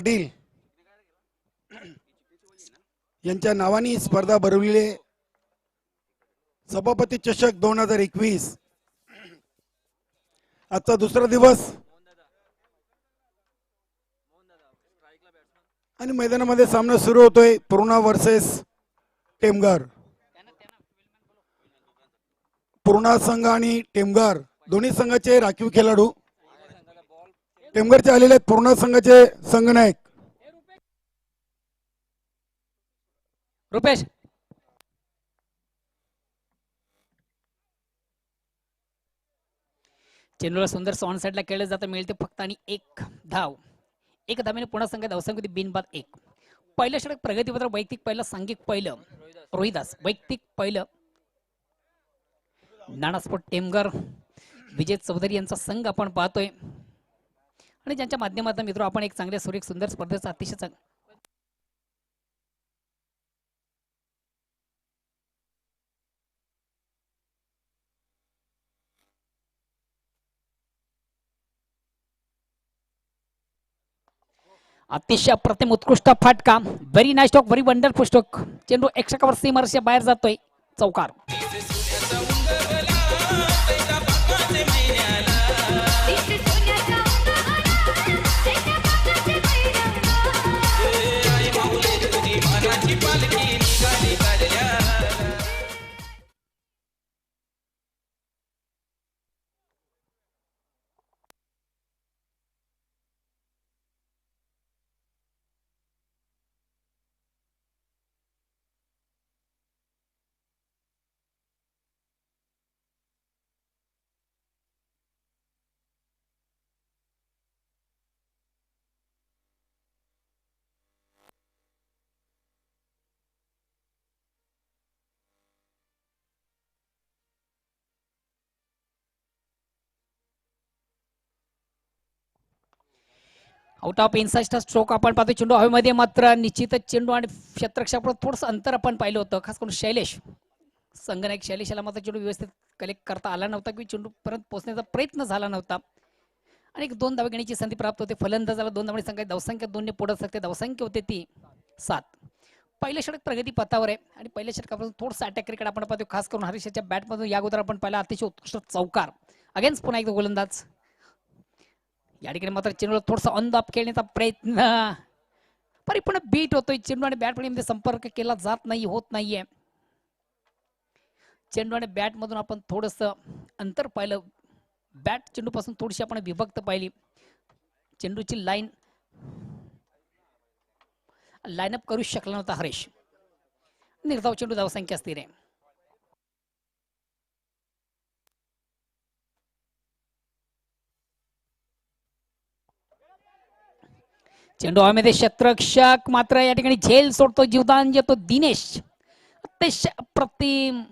पाटील यांच्या नावाने स्पर्धा भरवलेली सभापती चषक 2021 आजचा दुसरा दिवस आणि मैदानामध्ये सामना सुरू होतोय. पूर्णा वर्सेस टेमघर. पूर्णा संघ आणि टेमघर दोन्ही संघाचे राखीव खेळाडू. टेमघरचे आलेले आहेत पूर्णा संघाचे संघनायक रुपेश. चेंडूला सुंदर ऑन साइडला खेळलं जातं. मिळते फक्त आणि एक धाव. एक धावेने पुन्हा संघात धावसंख्या बिनबाद 1. पहिलं षटक प्रगतीपत्र वैयक्तिक पहिलं, सांघिक पहिलं रोहिदास, वैयक्तिक पहिलं नाणास्फोट टेमघर विजय चौधरी यांचा संघ आपण पाहतोय आणि ज्यांच्या माध्यमातून मित्र आपण एक चांगल्या सुरेख सुंदर स्पर्धेचा अतिशय अतिशय अप्रतिम उत्कृष्ट फाटका. Very nice stroke, very wonderful stroke. चेंडू एक्स्ट्रा सीमारेषेच्या बाहेर जातोय. चौकार. आउट ऑफ इनसाइड स्ट्रोक आपण पाहतो. चेंडू हवेमध्ये मात्र निश्चितच चेंडू आणि क्षेत्ररक्षकापुढे थोडंसं अंतर आपण पाहिलं होतं. खास करून शैलेश संघनायक शैलेशाला मात्र चेंडू व्यवस्थित कलेक्ट करता आला नव्हता की चेंडू परत पोहोचण्याचा प्रयत्न झाला नव्हता आणि 2 धावा घेण्याची संधी प्राप्त होते. फलंदाजाला 2 धावांनी संघाची धावसंख्या 2 ने पुढे सकते. धावसंख्या होते ती 7. पहिलं षटक प्रगती पथावर आहे आणि पहिल्या षटकापासून थोडंसं अटॅक क्रिकेट आपण पाहतो. खास करून हरीशच्या बॅटमधून या अगोदर आपण पाहिला अतिशय उत्कृष्ट चौकार. अगेन्स्ट पुन्हा एकदा गोलंदाज. या ठिकाणी मात्र चेंडूला थोडासा ऑन द ऑफ खेळण्याचा प्रयत्न परिपूर्ण बीट होतोय. चेंडू आणि बॅट मध्ये संपर्क केला जात नाही, होत नाहीये. चेंडू आणि बॅट मधून आपण थोडस अंतर पाहिलं. बॅट चेंडू पासून थोडीशी आपण विभक्त पाहिली. चेंडूची लाईनअप करू शकला नव्हता हरीश. निर्धाव चेंडू धावसंख्या स्थिर आहे. चेंडू हवेमध्ये क्षेत्ररक्षक मात्र या ठिकाणी झेल सोडतो. जीवदान देतो दिनेश. अतिशय अप्रतिम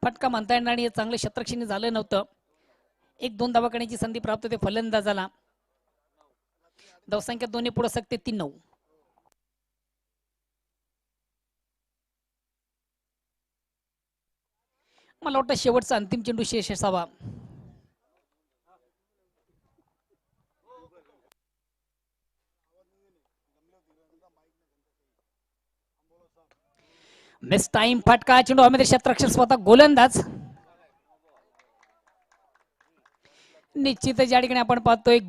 फटका म्हणता येणार आणि चांगलं क्षेत्ररक्षण झालं नव्हतं. 1-2 धावा करण्याची संधी प्राप्त होते फलंदाजाला. धावसंख्या 2 ने पुढे सकते 3-9. मला वाटतं शेवटचा अंतिम चेंडू शेष असावा. मिस टाइम फटका. चेंडू हवेमध्ये क्षेत्ररक्षक स्वतः गोलंदाज. निश्चितच या ठिकाणी आपण पाहतोय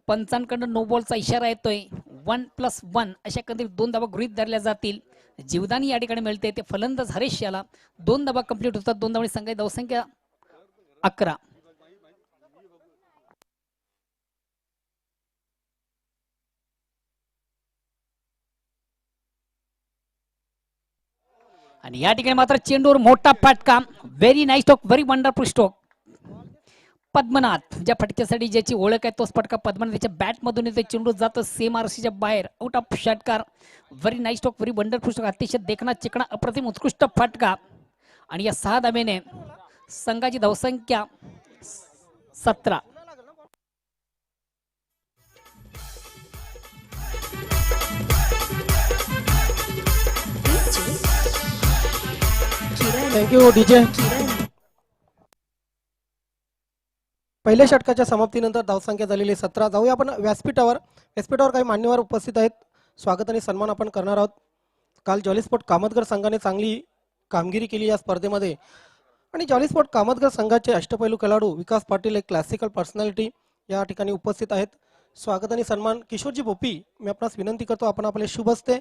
पंचांकडून नो बॉलचा इशारा येतोय. 1+1 अशा कधी 2 धावा गृहीत धरल्या जातील. जीवदानी या ठिकाणी मिळते ते फलंदाज हरीश याला. 2 धावा कंप्लीट होतात. 2 धावांनी संघाची धावसंख्या 11. आणि या ठिकाणी मात्र चेंडूवर मोठा फटका. Very nice stroke, very wonderful stroke. Padmanath ज्या फटक्यासाठी ज्याची ओळख आहे तोच फटका पद्मनाथ त्याच्या बॅट मधून येतो. चेंडू जातो सीमारेषेच्या बाहेर. आउट ऑफ षटकार. Very nice stroke, very wonderful stroke. अतिशय देखणा चिकणा अप्रतिम उत्कृष्ट फटका. आणि या 6 धावेने संघाची धावसंख्या 17. Thank you DJ. पहिल्या षटकाच्या समाप्तीनंतर धावसंख्या झालेली 17. जाऊया आपण व्यासपीठावर. व्यासपीठावर काही मान्यवर उपस्थित आहेत. स्वागत आणि सन्मान आपण करणार आहोत. काल जॉली स्पोर्ट कामतगर संघाने चांगली कामगिरी केली या स्पर्धेमध्ये आणि जॉली स्पोर्ट कामतगर संघाचे अष्टपैलू खेळाडू विकास पाटील एक क्लासिकल पर्सनॅलिटी या ठिकाणी उपस्थित आहेत. स्वागत आणि सन्मान. किशोरजी भोपी, मी आपणास विनंती करतो आपण आपले शुभ हस्ते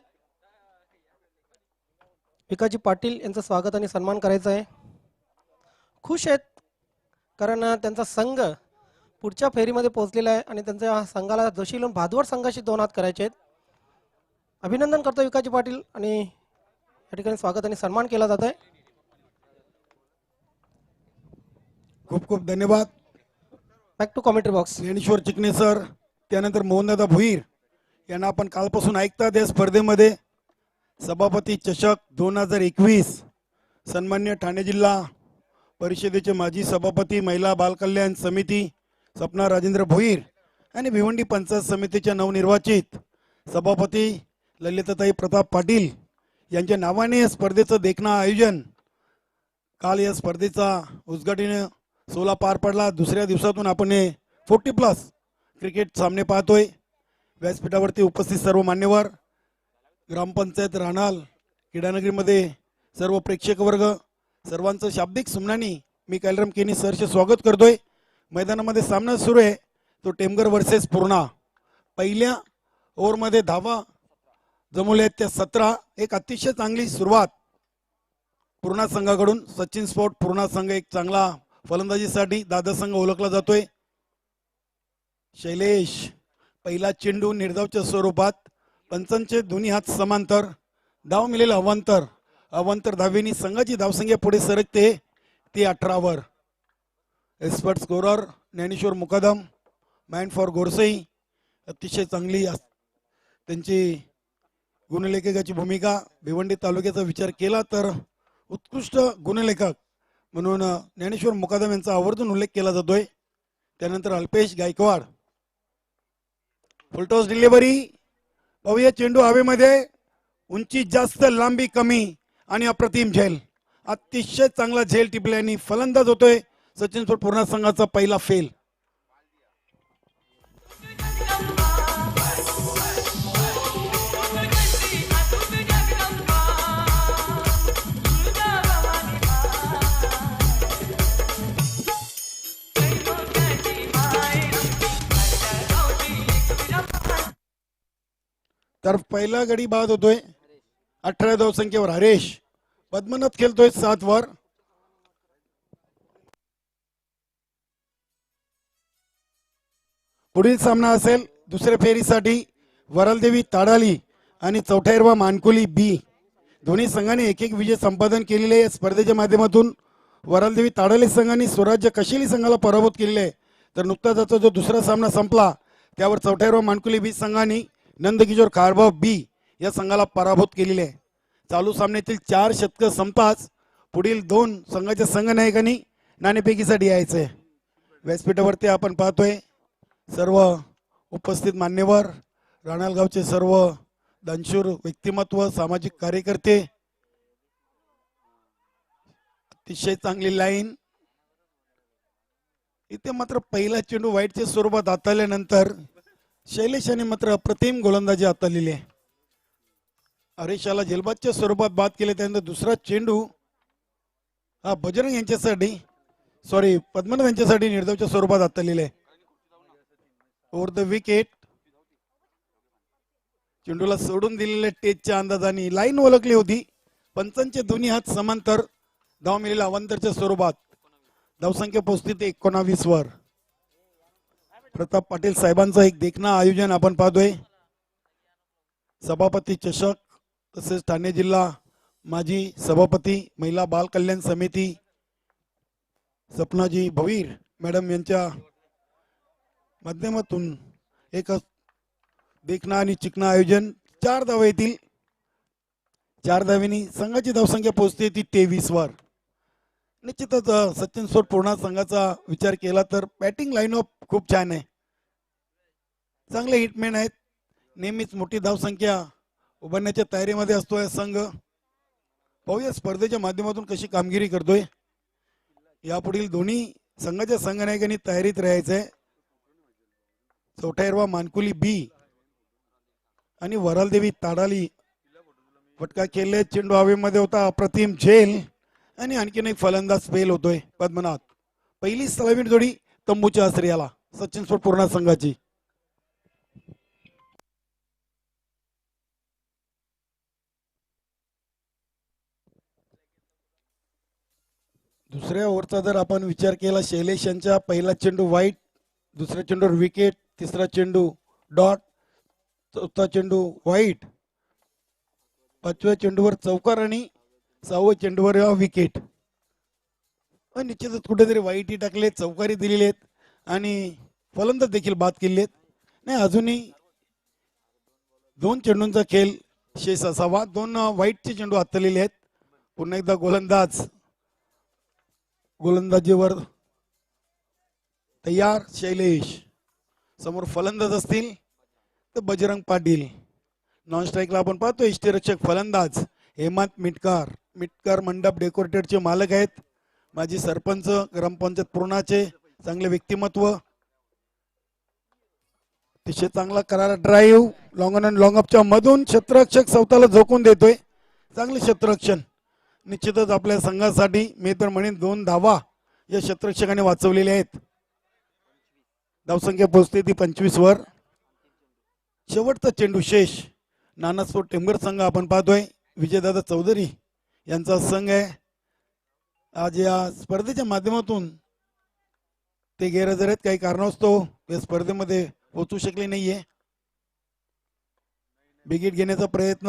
विकासजी पाटील यांचं स्वागत आणि सन्मान करायचं आहे. खुश आहेत कारण त्यांचा संघ पुढच्या फेरीमध्ये पोहोचलेला आहे आणि त्यांच्या संघाला जोशी लोन भादवड संघाशी 2 हात करायचे आहेत. अभिनंदन करतो विकासजी पाटील आणि या ठिकाणी स्वागत आणि सन्मान केला जात आहे. खूप खूप धन्यवाद. Back to commentary box. Dnyaneshwar Chikane sir, त्यानंतर मोहनदादा भुईर यांना आपण कालपासून ऐकतात. या स्पर्धेमध्ये सभापती चषक 2021 सन्मान्य ठाणे जिल्हा परिषदेचे माजी सभापती महिला बालकल्याण समिती सपना राजेंद्र भोईर आणि भिवंडी पंचायत समितीच्या नवनिर्वाचित सभापती ललिताताई प्रताप पाटील यांच्या नावाने या स्पर्धेचं देखणं आयोजन. काल या स्पर्धेचा उद्घाटन 16 पार पडला. दुसऱ्या दिवसातून आपण 40+ क्रिकेट सामने पाहतोय. व्यासपीठावरती उपस्थित सर्व मान्यवर, ग्रामपंचायत राहणाल, क्रीडानगरीमध्ये सर्व प्रेक्षक वर्ग, सर्वांचं शाब्दिक सुमनानी मी कैलराम केनी सरचे स्वागत करतोय. मैदानामध्ये सामना सुरू आहे तो टेमघर वर्सेस पूर्णा. पहिल्या ओव्हरमध्ये धावा जमवल्या आहेत त्या 17. एक अतिशय चांगली सुरुवात पूर्णा संघाकडून. सचिन स्पोर्ट पूर्णा संघ एक चांगला फलंदाजीसाठी दादा संघ ओळखला जातोय. शैलेश, पहिला चेंडू निर्धावच्या स्वरूपात, पंचांचे दोन्ही हात समांतर, धाव मिळेल अवांतर धावेनी संघाची धावसंख्या पुढे सरकते ती 18 expert scorer Dnyaneshwar Mukadam, man for Gorsai, अतिशय चांगली त्यांची गुणलेखकाची भूमिका. भिवंडी तालुक्याचा विचार केला तर उत्कृष्ट गुणलेखक म्हणून ज्ञानेश्वर मुकादम यांचा आवर्जून उल्लेख केला जातोय. त्यानंतर अल्पेश गायकवाड, फुलटॉस डिलिव्हरी. पाहूया चेंडू हवेमध्ये, उंची जास्त, लांबी कमी आणि अप्रतिम झेल. अतिशय चांगला झेल टिपल्याने फलंदाज होतोय सचिन स्पोर्ट पूर्णा संघाचा पहिला फेल. तर पहिला गडी बाद होतोय 18 धावसंख्येवर. हरेश पद्मनाथ खेळतोय 7 वर. पुढील सामना असेल दुसऱ्या फेरीसाठी वरलदेवी ताडाली आणि चौथायरवा मानकुली बी. दोन्ही संघाने एक एक विजय संपादन केलेले. या स्पर्धेच्या माध्यमातून वरलदेवी ताडाली संघाने स्वराज्य कशेली संघाला पराभूत केलेले आहे. तर नुकताच जो दुसरा सामना संपला त्यावर चौथायरवा मानकुली बी संघाने नंदकिशोर खारबाव बी या संघाला पराभूत केलेले आहे. चालू सामन्यातील 4 षटकं संपताच पुढील 2 संघाच्या संघनायकांनी नाणेफेकीसाठी यायचंय. व्यासपीठावरती आपण पाहतोय सर्व उपस्थित मान्यवर, राणालगावचे सर्व दानशूर व्यक्तिमत्व, सामाजिक कार्यकर्ते. अतिशय चांगली लाईन. इथे मात्र पहिला चेंडू वाईटच्या स्वरूपात हाताळल्यानंतर शैलेशाने मात्र अप्रतिम गोलंदाजी हाताळलेली आहे. हरेशाला झेलबादच्या स्वरूपात बाद केले. त्यानंतर दुसरा चेंडू हा बजरंग यांच्यासाठी पद्मनाभ यांच्यासाठी निर्धावच्या स्वरूपात हाताळलेला आहे. Over the wicket. चेंडूला सोडून दिलेल्या टेचच्या अंदाजाने लाईन ओळखली होती. पंचांचे दोन्ही हात समांतर, धाव मिळेल अवांतरच्या स्वरूपात. धावसंख्या पोहोचली ते 19 वर. प्रताप पाटील साहेबांचं एक देखणं आयोजन आपण पाहतोय. सभापती चषक तसेच ठाणे जिल्हा माजी सभापती महिला बाल कल्याण समिती सपनाजी भवीर मॅडम यांच्या माध्यमातून एक देखणं आणि चिकणं आयोजन. 4 धावा येतील. 4 धावेनी संघाची धावसंख्या पोहोचते ती 23 वर. निश्चितच सचिन स्पोर्ट पूर्णा संघाचा विचार केला तर बॅटिंग लाईनअप खूप छान आहे. चांगले हिटमॅन आहेत. नेहमीच मोठी धावसंख्या उभारण्याच्या तयारीमध्ये असतोय संघ. पाहूया स्पर्धेच्या माध्यमातून कशी कामगिरी करतोय. यापुढील दोन्ही संघाच्या संघनायकांनी तयारीत राहायचंय. चौथायरवा मानकुली बी आणि वरालदेवी ताडाली फटका खेळले. चेंडू हवेमध्ये होता. अप्रतिम झेल आणि आणखीन एक फलंदाज फेल होतोय. पद्मनाथ पहिली सलामीर जोडी तंबूच्या आश्रयाला सचिन स्पोर्ट पूर्णा संघाची. दुसऱ्या ओव्हरचा जर आपण विचार केला, शैलेश यांच्या पहिला चेंडू वाईट, दुसऱ्या चेंडूवर विकेट, तिसरा चेंडू डॉट, चौथा चेंडू वाईट, पाचव्या चेंडूवर चौकार आणि सहाव्या चेंडूवर विकेट. निश्चितच कुठेतरी वाईटही टाकले, चौकारी दिलेले आहेत आणि फलंदाज देखील बाद केले आहेत. नाही, अजूनही 2 चेंडूंचा खेळ शेष असावा. 2 वाईटचे चेंडू हातलेले आहेत. पुन्हा एकदा गोलंदाजीवर तयार शैलेश. समोर फलंदाज असतील तर बजरंग पाटील. नॉन स्ट्राईकला आपण पाहतो यष्टीरक्षक फलंदाज हेमंत मिटकार मंडप डेकोरेटेडचे मालक आहेत. माजी सरपंच, ग्रामपंचायत पूर्णाचे चांगले व्यक्तिमत्व. अतिशय चांगला करारा drive long on and long अपच्या मधून क्षेत्ररक्षक स्वतःला झोकून देतोय. चांगले क्षेत्ररक्षण. निश्चितच आपल्या संघासाठी मी तर म्हणेन 2 धावा या क्षेत्ररक्षकाने वाचवलेल्या आहेत. धावसंख्या पोहोचते ती 25 वर. शेवटचा चेंडू शेष. नानासोड टेंबर संघ आपण पाहतोय. विजयदादा चौधरी यांचा संघ आहे. आज या स्पर्धेच्या माध्यमातून ते गैरहजर आहेत. काही कारणास्तव या स्पर्धेमध्ये पोहोचू शकले नाहीये. बिगिट घेण्याचा प्रयत्न.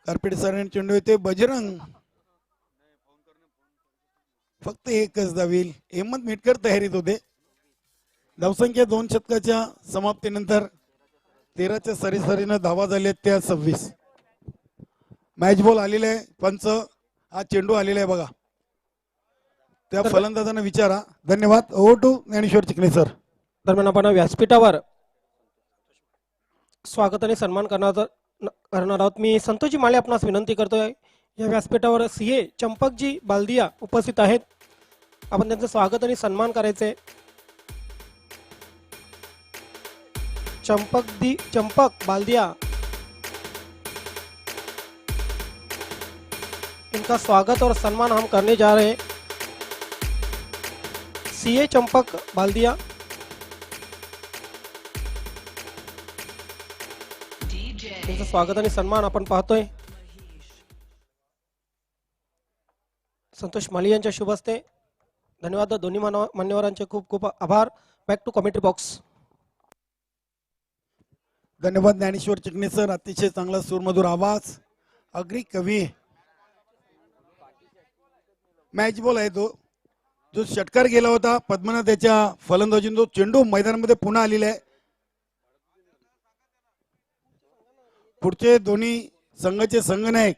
कार्पेट सरांनी चेंडू येते. बजरंग फक्त एकच धावेल. हेमंत मिटकर तयारीत होते. धावसंख्या 2 शतकाच्या समाप्तीनंतर 13च्या सरीसरीनं धावा झाल्या त्या 26. मॅच बॉल आलेला आहे. पंच हा चेंडू आलेला आहे बघा. त्या फलंदाजांना विचारा. धन्यवाद. Over to Dnyaneshwar Chikane sir. दरम्यान आपण व्यासपीठावर स्वागत आणि सन्मान करणार आहोत. मी संतोषजी माळे आपणास विनंती करतोय. या व्यासपीठावर सीए चंपकजी बालदिया उपस्थित आहेत. आपण त्यांचं स्वागत आणि सन्मान करायचे. चंपक बालदिया, इनका स्वागत और सम्मान हम करने जा रहे हैं. सीए चंपक बालदिया. त्यांचं स्वागत आणि सन्मान आपण पाहतोय. संतोष माली यांच्या शुभ हस्ते. धन्यवाद दोन्ही मान्यवरांचे खूप खूप आभार. Back to commentary box. धन्यवाद ज्ञानेश्वर चिकणे सर. अतिशय चांगला सुरमधुर आवाज. अग्री कवी. मॅच बॉल आहे तो. जो षटकार गेला होता पद्मनाथ त्याच्या फलंदाजीने तो चेंडू मैदानामध्ये पुन्हा आलेला आहे. पुढचे दोन्ही संघाचे संघनायक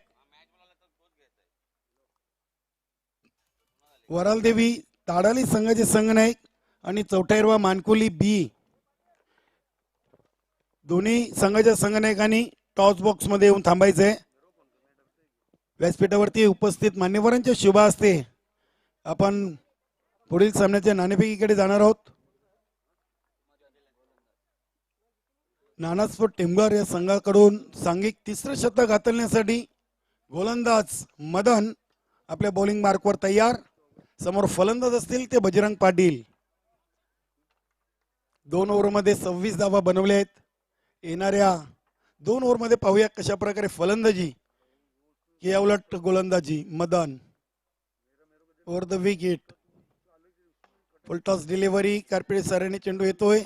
वरालदेवी ताडाली संघाचे संघनायक आणि चौथायरवा मानकुली बी. दोन्ही संघाच्या संघनायकांनी टॉस बॉक्स मध्ये येऊन थांबायचंय. व्यासपीठावरती उपस्थित मान्यवरांच्या शुभ हस्ते आपण पुढील सामन्याच्या नाणेफेकीकडे जाणार आहोत. नानास्फोट टेंबर या संघाकडून सांघिक 3रं शतक हाताळण्यासाठी गोलंदाज मदन आपल्या बॉलिंग मार्कवर तयार. समोर फलंदाज असतील ते बजरंग पाटील. 2 ओव्हरमध्ये 26 धावा बनवल्या आहेत. येणाऱ्या 2 ओव्हरमध्ये पाहूया कशा प्रकारे फलंदाजी की या उलट गोलंदाजी. Madan over the wicket. Full toss delivery. Carpet सरांनी चेंडू येतोय.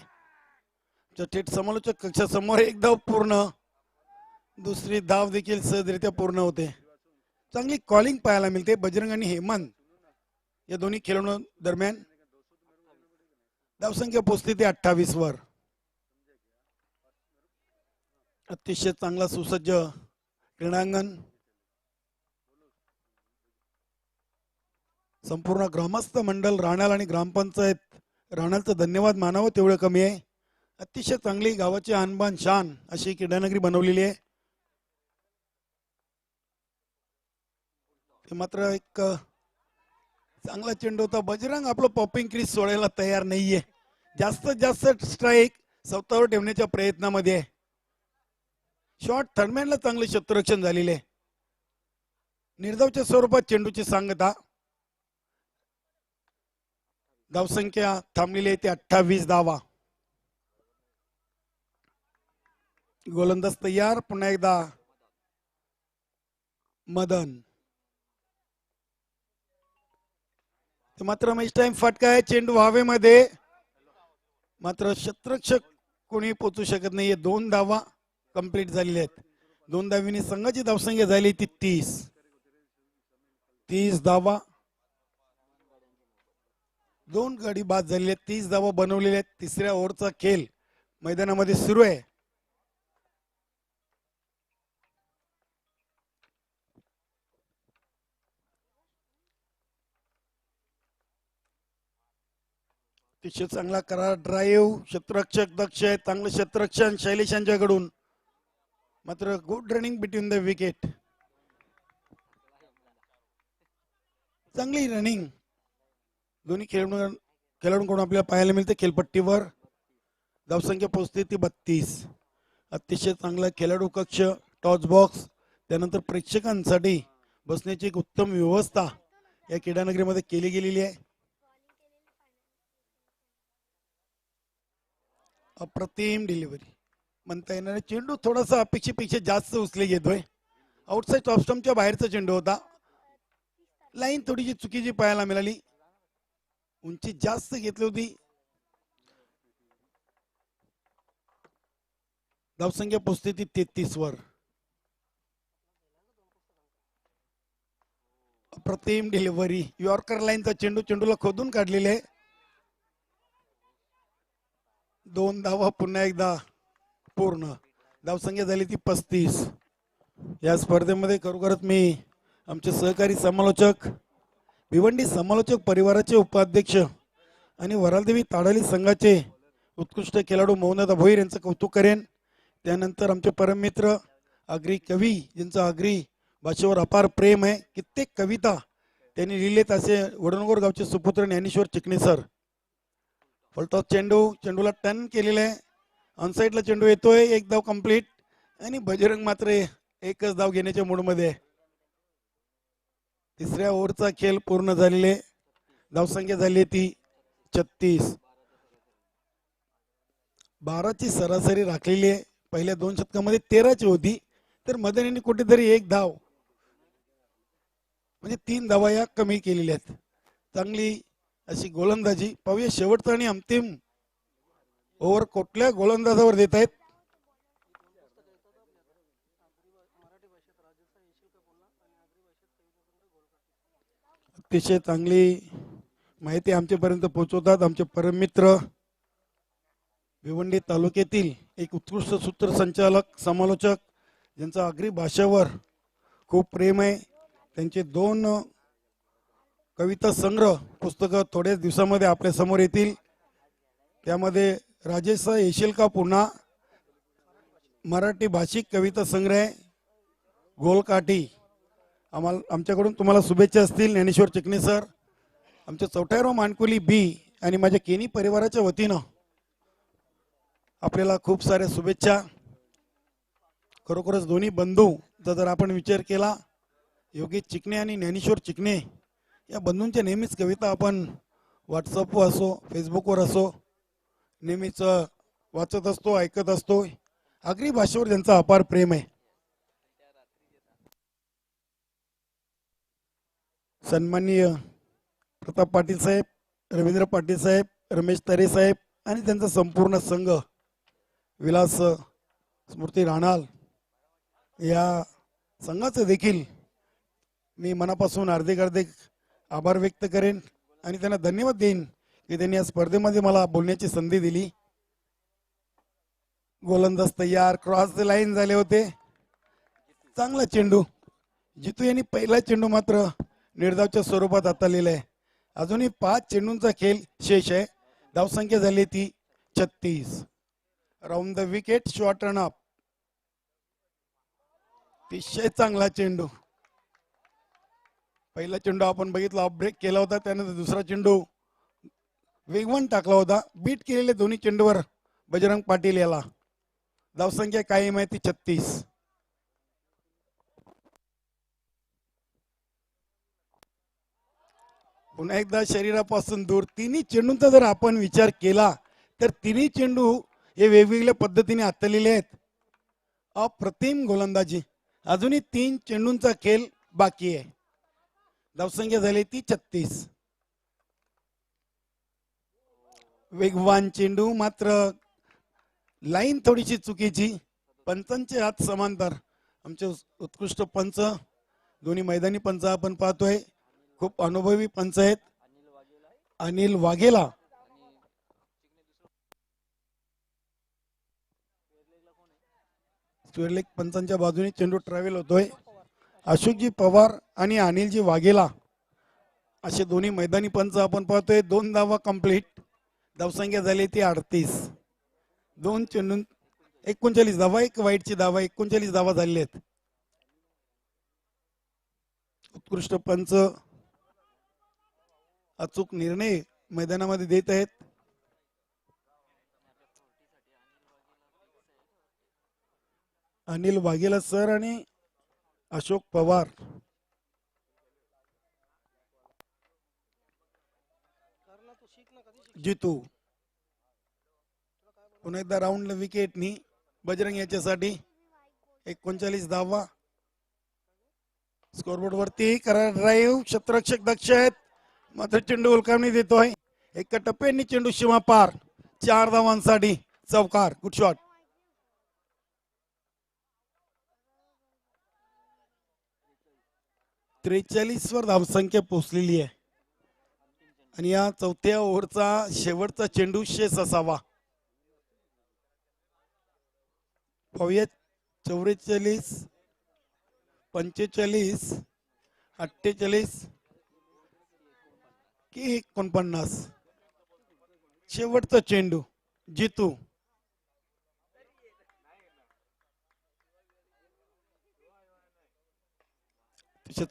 थेट समालोचक कक्षासमोर 1 धाव पूर्ण. दुसरी धाव देखील सहजरित्या पूर्ण होते. चांगली कॉलिंग पाहायला मिळते बजरंग आणि हेमंत या दोन्ही खेळाडू दरम्यान. धावसंख्या पोहोचली ते 28 वर. अतिशय चांगला सुसज्ज क्रीडांगण. संपूर्ण ग्रामस्थ मंडळ राहण्याल आणि ग्रामपंचायत राहण्याचं धन्यवाद मानावं तेवढं कमी आहे. अतिशय चांगली गावाची आणबान शान अशी क्रीडानगरी बनवलेली आहे. ते मात्र एक चांगला चेंडू होता. बजरंग आपलं पॉपिंग क्रीज सोडायला तयार नाहीये. जास्तीत जास्त स्ट्राईक स्वतःवर ठेवण्याच्या प्रयत्नामध्ये आहे. शॉट थर्डमॅनला चांगले क्षेत्ररक्षण झालेले आहे. निर्धावच्या स्वरूपात चेंडूची सांगता. धावसंख्या थांबलेली आहे ते 28 धावा. गोलंदाज तयार. पुन्हा एकदा मदन. मात्र मॅच टाइम फटका आहे. चेंडू हवेमध्ये, मात्र क्षेत्ररक्षक कोणी पोचू शकत नाहीये. 2 धावा कंप्लीट झालेल्या आहेत. 2 धावीने संघाची धावसंख्या झाली ती 30 धावा. 2 गडी बाद झालेले आहेत. 30 धावा बनवलेल्या आहेत. तिसऱ्या ओव्हरचा खेळ मैदानामध्ये सुरू आहे. अतिशय चांगला करा ड्राईव्ह. क्षेत्ररक्षक दक्ष आहे. चांगलं क्षेत्ररक्षण शैलेश यांच्याकडून. मात्र good running between the wicket. चांगली रनिंग दोन्ही खेळाडूंकडून आपल्याला पाहायला मिळते. खेळपट्टीवर धावसंख्या पोहोचते ती 32. अतिशय चांगला खेळाडू कक्ष, टॉस बॉक्स, त्यानंतर प्रेक्षकांसाठी बसण्याची एक उत्तम व्यवस्था या क्रीडानगरीमध्ये केली गेलेली आहे. अप्रतिम डिलिव्हरी म्हणता येणार. चेंडू थोडासा अपेक्षेपेक्षा जास्त उचले घेतोय. आउटसाइड ऑफ स्टंपच्या बाहेरचा चेंडू होता. लाईन थोडीशी चुकीची पाहायला मिळाली. उंची जास्त घेतली होती. धावसंख्या पोहोचते ती 33 वर. अप्रतिम डिलिव्हरी. यॉर्कर लाईनचा चेंडू, चेंडूला खोदून काढलेले आहे. 2 धावा पुन्हा एकदा पूर्ण. धावसंख्या झाली ती 35. या स्पर्धेमध्ये खरोखरच मी आमचे सहकारी समालोचक, भिवंडी समालोचक परिवाराचे उपाध्यक्ष आणि वरालदेवी ताडाली संघाचे उत्कृष्ट खेळाडू मौनदा भोईर यांचं कौतुक करेन. त्यानंतर आमचे परममित्र आगरी कवी, ज्यांचं आगरी भाषेवर अपार प्रेम आहे. कित्येक कविता त्यांनी लिहिलेत असे वडनगोर गावचे सुपुत्र ज्ञानेश्वर चिकणे सर. फलटॉस चेंडू, चेंडूला टर्न केलेला आहे. ऑनसाईडला चेंडू येतोय. 1 धाव कंप्लीट. आणि बजरंग मात्र एकच धाव घेण्याच्या मूडमध्ये आहे. तिसऱ्या ओव्हरचा खेळ पूर्ण झालेले. धावसंख्या झाली ती 36. 12ची सरासरी राखलेली आहे. पहिल्या 2 शतकामध्ये 13ची होती. तर मदन यांनी कुठेतरी 1 धाव म्हणजे 3 धावा या कमी केलेल्या आहेत. चांगली अशी गोलंदाजी. पाहूया शेवटचा आणि अंतिम ओव्हर कुठल्या गोलंदाजावर देत आहेत. अतिशय चांगली माहिती आमच्यापर्यंत पोहोचवतात आमचे परममित्र, भिवंडी तालुक्यातील एक उत्कृष्ट सूत्रसंचालक, समालोचक, ज्यांचा आगरी भाषेवर खूप प्रेम आहे. त्यांचे 2 कविता संग्रह पुस्तकं थोड्याच दिवसामध्ये आपल्या समोर येतील. त्यामध्ये राजेश येशील का पुन्हा मराठी भाषिक कविता संग्रह गोलकाठी. आमच्याकडून तुम्हाला शुभेच्छा असतील ज्ञानेश्वर चिकणे सर. आमच्या चौथ्यारो मानकुली बी आणि माझ्या केनी परिवाराच्या वतीनं आपल्याला खूप साऱ्या शुभेच्छा. खरोखरच दोन्ही बंधूचा जर आपण विचार केला, योगेश चिकणे आणि ज्ञानेश्वर चिकणे, या बंधूंच्या नेहमीच कविता आपण व्हॉट्सअपवर असो, फेसबुकवर असो नेहमीच वाचत असतो, ऐकत असतो. आगरी भाषेवर त्यांचा अपार प्रेम आहे. सन्माननीय प्रताप पाटील साहेब, रवींद्र पाटील साहेब, रमेश तरे साहेब आणि त्यांचा संपूर्ण संघ, विलास स्मृती राणाल, या संघाचं देखील मी मनापासून हार्दिक आभार व्यक्त करेन आणि त्यांना धन्यवाद देईन की त्यांनी या स्पर्धेमध्ये मला बोलण्याची संधी दिली. गोलंदाज तयार. क्रॉस द लाईन झाले होते. चांगला चेंडू. जितू यांनी पहिला चेंडू मात्र निर्धावच्या स्वरूपात हाताळलेला आहे. अजूनही 5 चेंडूंचा खेळ शेष आहे. धावसंख्या झाली ती 36. Round the wicket, short run up. अतिशय चांगला चेंडू. पहिला चेंडू आपण बघितला ऑफ ब्रेक केला होता, त्यानंतर दुसरा चेंडू वेगवान टाकला होता. बीट केलेले दोन्ही चेंडूवर बजरंग पाटील याला. धावसंख्या कायम आहे ती 36. पुन्हा एकदा शरीरापासून दूर तिन्ही चेंडूंचा जर आपण विचार केला तर तिन्ही चेंडू हे वेगवेगळ्या पद्धतीने हाताळलेले आहेत. अप्रतिम गोलंदाजी. अजूनही 3 चेंडूंचा खेळ बाकी आहे. धावसंख्या झाली ती 36. वेगवान चेंडू, मात्र लाईन थोडीशी चुकीची. पंचांचे हात समांतर. आमचे उत्कृष्ट पंच, दोन्ही मैदानी पंच आपण पाहतोय, खूप अनुभवी पंच आहेत. अनिल वाघेला स्क्वेअर पंचांच्या बाजूने चेंडू ट्रॅव्हल होतोय. अशोकजी पवार आणि अनिलजी वाघेला असे दोन्ही मैदानी पंच आपण पाहतोय. 2 धावा कंप्लीट. धावसंख्या झाली ती 38. 2 चेंडून 39 धावा, 1 वाईटची धावा, 39 धावा झालेल्या आहेत. उत्कृष्ट पंच अचूक निर्णय मैदानामध्ये देत आहेत. अनिल वाघेला सर आणि अशोक पवार. जितू पुन्हा एकदा राऊंडला विकेटनी बजरंग याच्यासाठी 39 धावा. स्कोरबोर्ड वरती करा ड्राईव्ह. क्षेत्ररक्षक दक्ष आहेत, मात्र चेंडू उलकावणी देतोय. एका टप्प्याने चेंडू सीमा पार. 4 धावांसाठी चौकार. Good shot. 43 वर धावसंख्या पोहोचलेली आहे आणि या चौथ्या ओव्हरचा शेवटचा चेंडू शेष असावा. पाहूया 44, 45, 48 की 49. शेवटचा चेंडू. जितू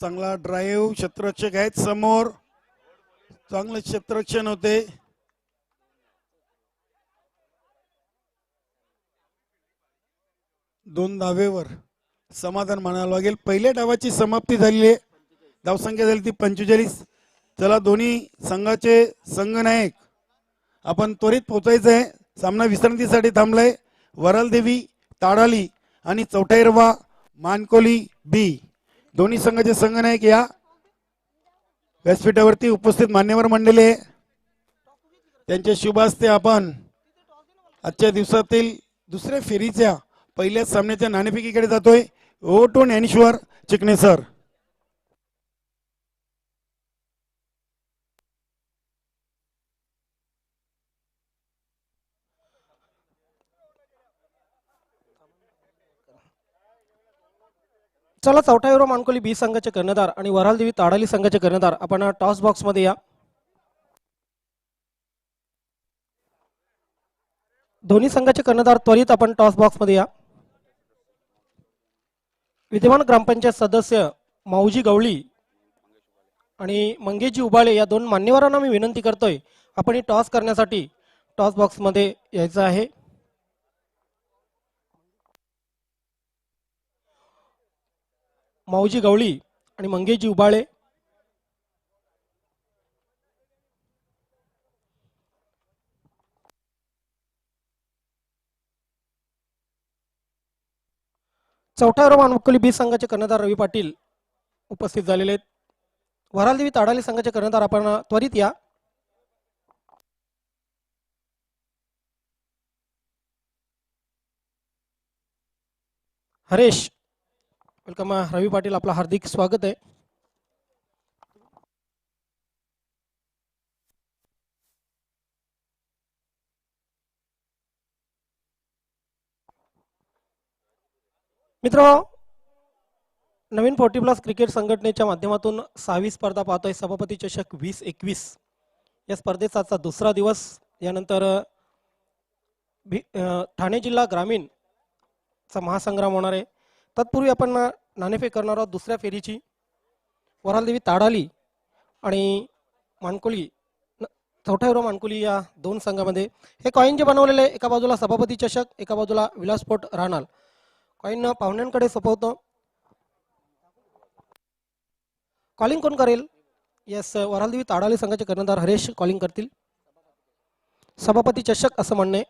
चांगला ड्राईव्ह. क्षेत्ररक्षक आहेत समोर, चांगलं क्षेत्ररक्षण होते. दोन धावेवर समाधान मानावं लागेल. पहिल्या डावाची समाप्ती झाली आहे. धावसंख्या झाली ती 45. चला दोन्ही संघाचे संघनायक आपण त्वरित पोहोचायचं आहे. सामना विश्रांतीसाठी थांबलाय. वरालदेवी ताडाली आणि चौटाईरवा मानकोली बी, दोन्ही संघाचे संघनायक या व्यासपीठावरती उपस्थित मान्यवर मंडळी. त्यांच्या शुभ हस्ते आपण आजच्या दिवसातील दुसऱ्या फेरीच्या पहिल्या सामन्याच्या नाणेफेकीकडे जातोय. ओटो ज्ञानेश्वर चिकणे सर. चला चौथा युरो मानकोली बी संघाचे कर्णधार आणि वरालदेवी ताडाली संघाचे कर्णधार आपण टॉस बॉक्स मध्ये या. दोन्ही संघाचे कर्णधार त्वरित आपण टॉस बॉक्स मध्ये या. विद्यमान ग्रामपंचायत सदस्य माऊजी गवळी आणि मंगेशजी उबाळे या दोन मान्यवरांना मी विनंती करतोय, आपण ही टॉस करण्यासाठी टॉस बॉक्स मध्ये यायचं आहे. माऊजी गवळी आणि मंगेशजी उबाळे. चौथा मानकोली बी संघाचे कर्णधार रवी पाटील उपस्थित झालेले आहेत. वरालदेवी ताडाली संघाचे कर्णधार आपण त्वरित या. हरेश वेलकम. रवी पाटील आपलं हार्दिक स्वागत आहे. मित्र, नवीन 40+ क्रिकेट संघटनेच्या माध्यमातून 6वी स्पर्धा पाहतोय. सभापती चषक 2021 या स्पर्धेचा आजचा दुसरा दिवस. यानंतर ठाणे जिल्हा ग्रामीण चा महासंग्राम होणार आहे. तत्पूर्वी आपण नाणेफेक करणार आहोत दुसऱ्या फेरीची. वरालदेवी ताडाली आणि मानकोली चौथायुरा मानकोली या दोन संघामध्ये हे कॉईन जे बनवलेले आहे, एका बाजूला सभापती चषक, एका बाजूला विलासपोर्ट राहणार. कॉईन पाहुण्यांकडे सोपवतो. कॉलिंग कोण करेल? येस, वरालदेवी ताडाली संघाचे कर्णधार हरेश कॉलिंग करतील. सभापती चषक असं म्हणणे.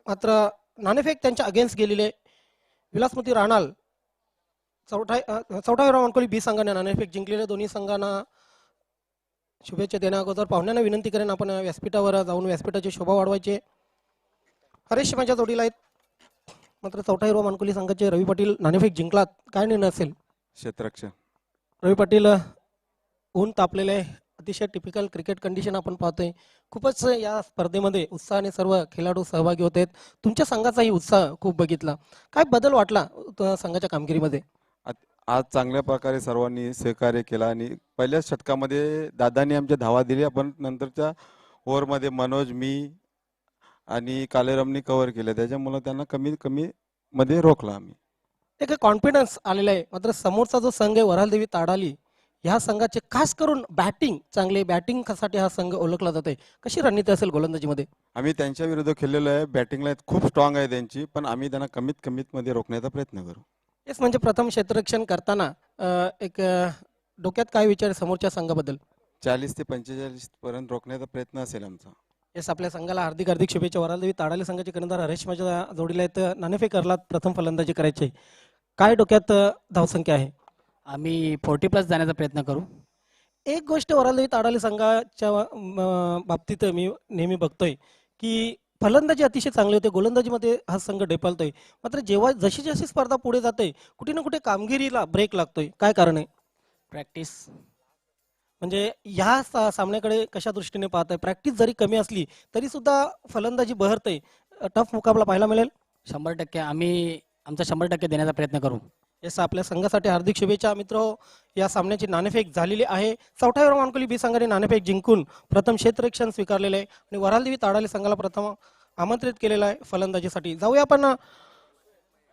मात्र नाणेफेक त्यांच्या अगेन्स्ट गेलेले. विलासमती राणाल चौथा मानकोली बी संघाने नाणेफेक जिंकलेले. दोन्ही संघांना शुभेच्छा देण्या अगोदर पाहुण्यांना विनंती करेन आपण व्यासपीठावर जाऊन व्यासपीठाची शोभा वाढवायची. हरेश माझ्या जोडीला आहेत. मात्र चौथा हिरो मानकोली संघाचे रवी पाटील नाणेफेक जिंकलात, काय निर्णय असेल? क्षेत्ररक्षण. रवी पाटील ऊन तापलेले, अतिशय टिपिकल क्रिकेट कंडिशन आपण पाहतोय. खूपच या स्पर्धेमध्ये उत्साहाने सर्व खेळाडू सहभागी होते. तुमच्या संघाचाही उत्साह खूप बघितला. काय बदल वाटला संघाच्या कामगिरीमध्ये? आज चांगल्या प्रकारे सर्वांनी सहकार्य केला आणि पहिल्याच षटकामध्ये दादांनी आमच्या धावा दिल्या, पण नंतरच्या ओव्हरमध्ये मनोज, मी आणि कालेरामनी कव्हर केलं, त्याच्यामुळे त्यांना कमी कमी मध्ये रोखला आम्ही. एक कॉन्फिडन्स आलेला आहे. मात्र समोरचा जो संघ आहे वरालदेवी ताडाली, ह्या संघाचे खास करून बॅटिंग चांगले, बॅटिंगसाठी हा संघ ओळखला जातोय. कशी रणनीती असेल गोलंदाजीमध्ये? आम्ही त्यांच्या विरुद्ध खेळलेलो आहे. बॅटिंगला खूप स्ट्रॉंग आहे त्यांची, पण आम्ही त्यांना कमीत कमीत मध्ये रोखण्याचा प्रयत्न करू. येस, म्हणजे प्रथम क्षेत्ररक्षण करताना डोक्यात काय विचार आहे समोरच्या संघाबद्दल? 40 ते 45 पर्यंत रोखण्याचा प्रयत्न असेल आमचा. येस, आपल्या संघाला हार्दिक हार्दिक शुभेच्छा. वरालदेवी ताडाली संघाचे कर्णधार हरेश माझ्या जोडीला आहेत. नाणेफेक करलात, प्रथम फलंदाजी करायची, काय डोक्यात धावसंख्या आहे? आम्ही 40+ जाण्याचा प्रयत्न करू. एक गोष्ट वरालदेवी ताडाली संघाच्या बाबतीत मी नेहमी बघतोय की फलंदाजी अतिशय चांगली होते, गोलंदाजीमध्ये हा संघ डेपालतोय. मात्र जेव्हा जशी जशी स्पर्धा पुढे जाते कुठे ना कुठे कामगिरीला ब्रेक लागतोय, काय कारण आहे? प्रॅक्टिस. म्हणजे ह्या सामन्याकडे कशा दृष्टीने पाहताय? प्रॅक्टिस जरी कमी असली तरी सुद्धा फलंदाजी बहरते, टफ मुकाबला पाहायला मिळेल. 100% आम्ही आमचा 100% देण्याचा प्रयत्न करू. येस, आपल्या संघासाठी हार्दिक शुभेच्छा. मित्र, या सामन्याची नाणेफेक झालेली आहे. चौथा मानकोली बी संघाने नाणेफेक जिंकून प्रथम क्षेत्ररक्षण स्वीकारलेले आहे आणि वरालदेवी ताडाली संघाला प्रथम आमंत्रित केलेलं आहे फलंदाजीसाठी. जाऊया आपण